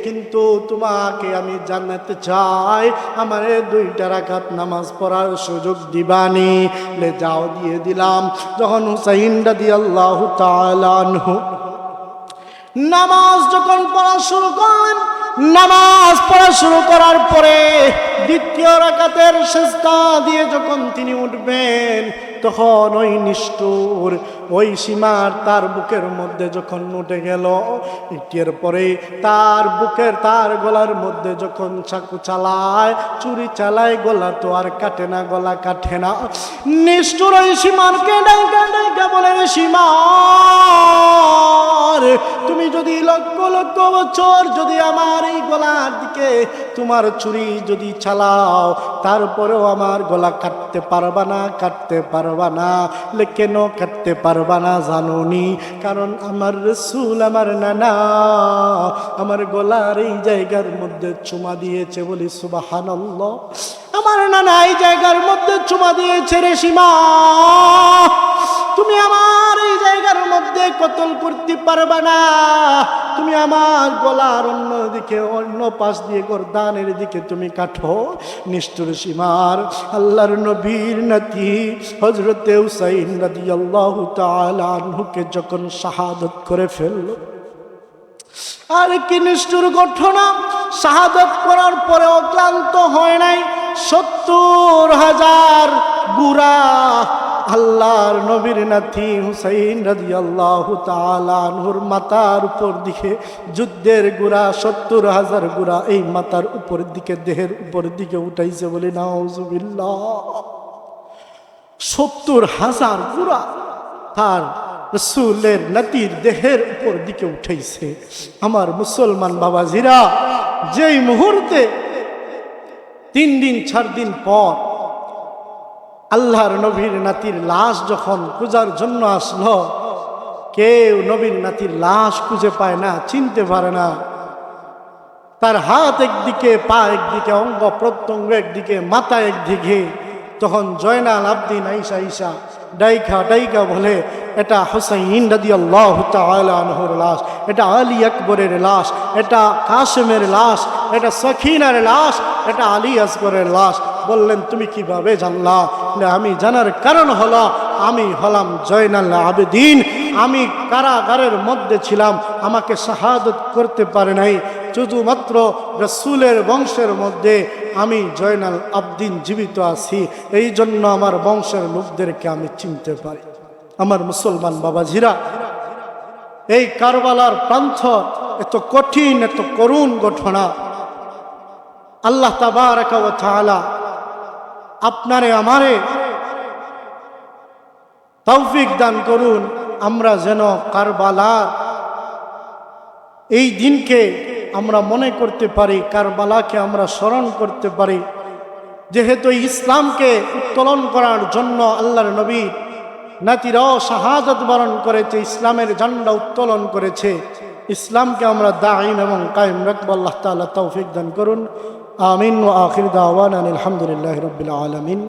কিন্তু তোমাকে আমি জানাতে চাই, আমারে 2 রাকাত নামাজ পড়ার সুযোগ দিবানি? লে যাও, দিয়ে দিলাম। যখন হুসাইন রাদিয়াল্লাহু তাআলা আনহু নামাজ যখন পড়া শুরু করলেন, নামাজ পড়া শুরু করার পরে 2য় রাকাতের সিজদা দিয়ে যখন তিনি উঠবেন, তখন ওই নিষ্ঠুর ওই সীমার তার বুকের মধ্যে যখন উঠে গেল, এর পরে তার বুকের, তার গলার মধ্যে যখন চাকু চালায়, চুরি চালায়, গলা তো আর কাটে না, গলা কাটে না। নিষ্ঠুর ওই সীমারকে ডাইকা ডাইকা বলে, সীমার, তুমি যদি লক্ষ লক্ষ বছর যদি আমার এই গলার দিকে তোমার ছুরি যদি চালাও, তারপরেও আমার গলা কাটতে পারবা না, কাটতে পারবা না। কেন কাটতে পারবা না জানোনি? কারণ আমার রাসূল, আমার নানা, আমার গলার এই জায়গার মধ্যে চুমা দিয়েছে। বলি সুবহানাল্লাহ। আমার নানা এই জায়গার মধ্যে চুমা দিয়েছে রে সীমা, তুমি আমার এই জায়গার মধ্যে কতল করতে পারবা না। তুমি আমার গলার অন্য দিকে, অন্য পাশ দিয়ে গর্দানের দিকে তুমি কাটো। নিষ্ঠুর সীমার আল্লাহর নবীর নাতি হযরতে হুসাইন রাদিয়াল্লাহু তাআলা আনহুকে যখন শাহাদাত করে ফেলল, আর কি নিষ্ঠুর ঘটনা! শাহাদাত করার পরেও ক্লান্ত হয় নাই। 70,000 গুরা আল্লাহর নবীর নাতি হুসাইন রাদিয়াল্লাহু তাআলা আনহুর মাথার উপর দিকে যুদ্ধের গুড়া ৭০,০০০ গুড়া এই মাথার উপর দিকে দেহের উপর দিকে উঠাইছে বলে নাউজুবিল্লাহ। ৭০,০০০ গুড়া তার রাসূলের নাতির দেহের উপর দিকে উঠাইছে। আমার মুসলমান বাবাজিরা, যেই মুহূর্তে ৩ দিন ৪ দিন পর আল্লাহর নবীর নাতির লাশ যখন খোঁজার জন্য আসলো, কেউ নবীর নাতির লাশ খুঁজে পায় না, চিনতে পারে না। তার হাত একদিকে, পা একদিকে, অঙ্গ প্রত্যঙ্গ একদিকে, মাথা একদিকে। তখন জয়নাল আবদিন আইসা ডাইকা বলে, এটা হুসাইন রাদিয়াল্লাহু তাআলা আনহুর লাশ, এটা আলী আকবরের লাশ, এটা কাসেমের লাশ, এটা সখিনার লাশ, এটা আলী আসগরের লাশ। বললেন, তুমি কিভাবে জানলা? আমি জানার কারণ হলো, আমি হলাম জয়নাল আবেদিন, আমি কারাগারের মধ্যে ছিলাম, আমাকে শাহাদত করতে পারে নাই, শুধুমাত্র রাসূলের বংশের মধ্যে আমি জয়নাল আবদিন জীবিত আছি, এই জন্য আমার বংশের লোকদেরকে আমি চিনতে পারি। আমার মুসলমান বাবাজিরা, এই কারবালার প্রান্ত এত কঠিন, এত করুণ ঘটনা। আল্লাহ তাবারাকা ওয়া তাআলা আপনারে আমারে তৌফিক দান করুন, আমরা যেন কারবালার এই দিনকে আমরা মনে করতে পারি, কারবালাকে আমরা স্মরণ করতে পারি। যেহেতু ইসলামকে উত্তোলন করার জন্য আল্লাহর নবী নাতিরাও শাহাদাত বরণ করেছে, ইসলামের ঝান্ডা উত্তোলন করেছে। ইসলামকে আমরা দাইম এবং কায়েম রাখবো। আল্লাহ তাআলা তৌফিক দান করুন। আমিন। ওয়া আখির দাওয়ানা আলহামদুলিল্লাহি রাব্বিল আলামিন।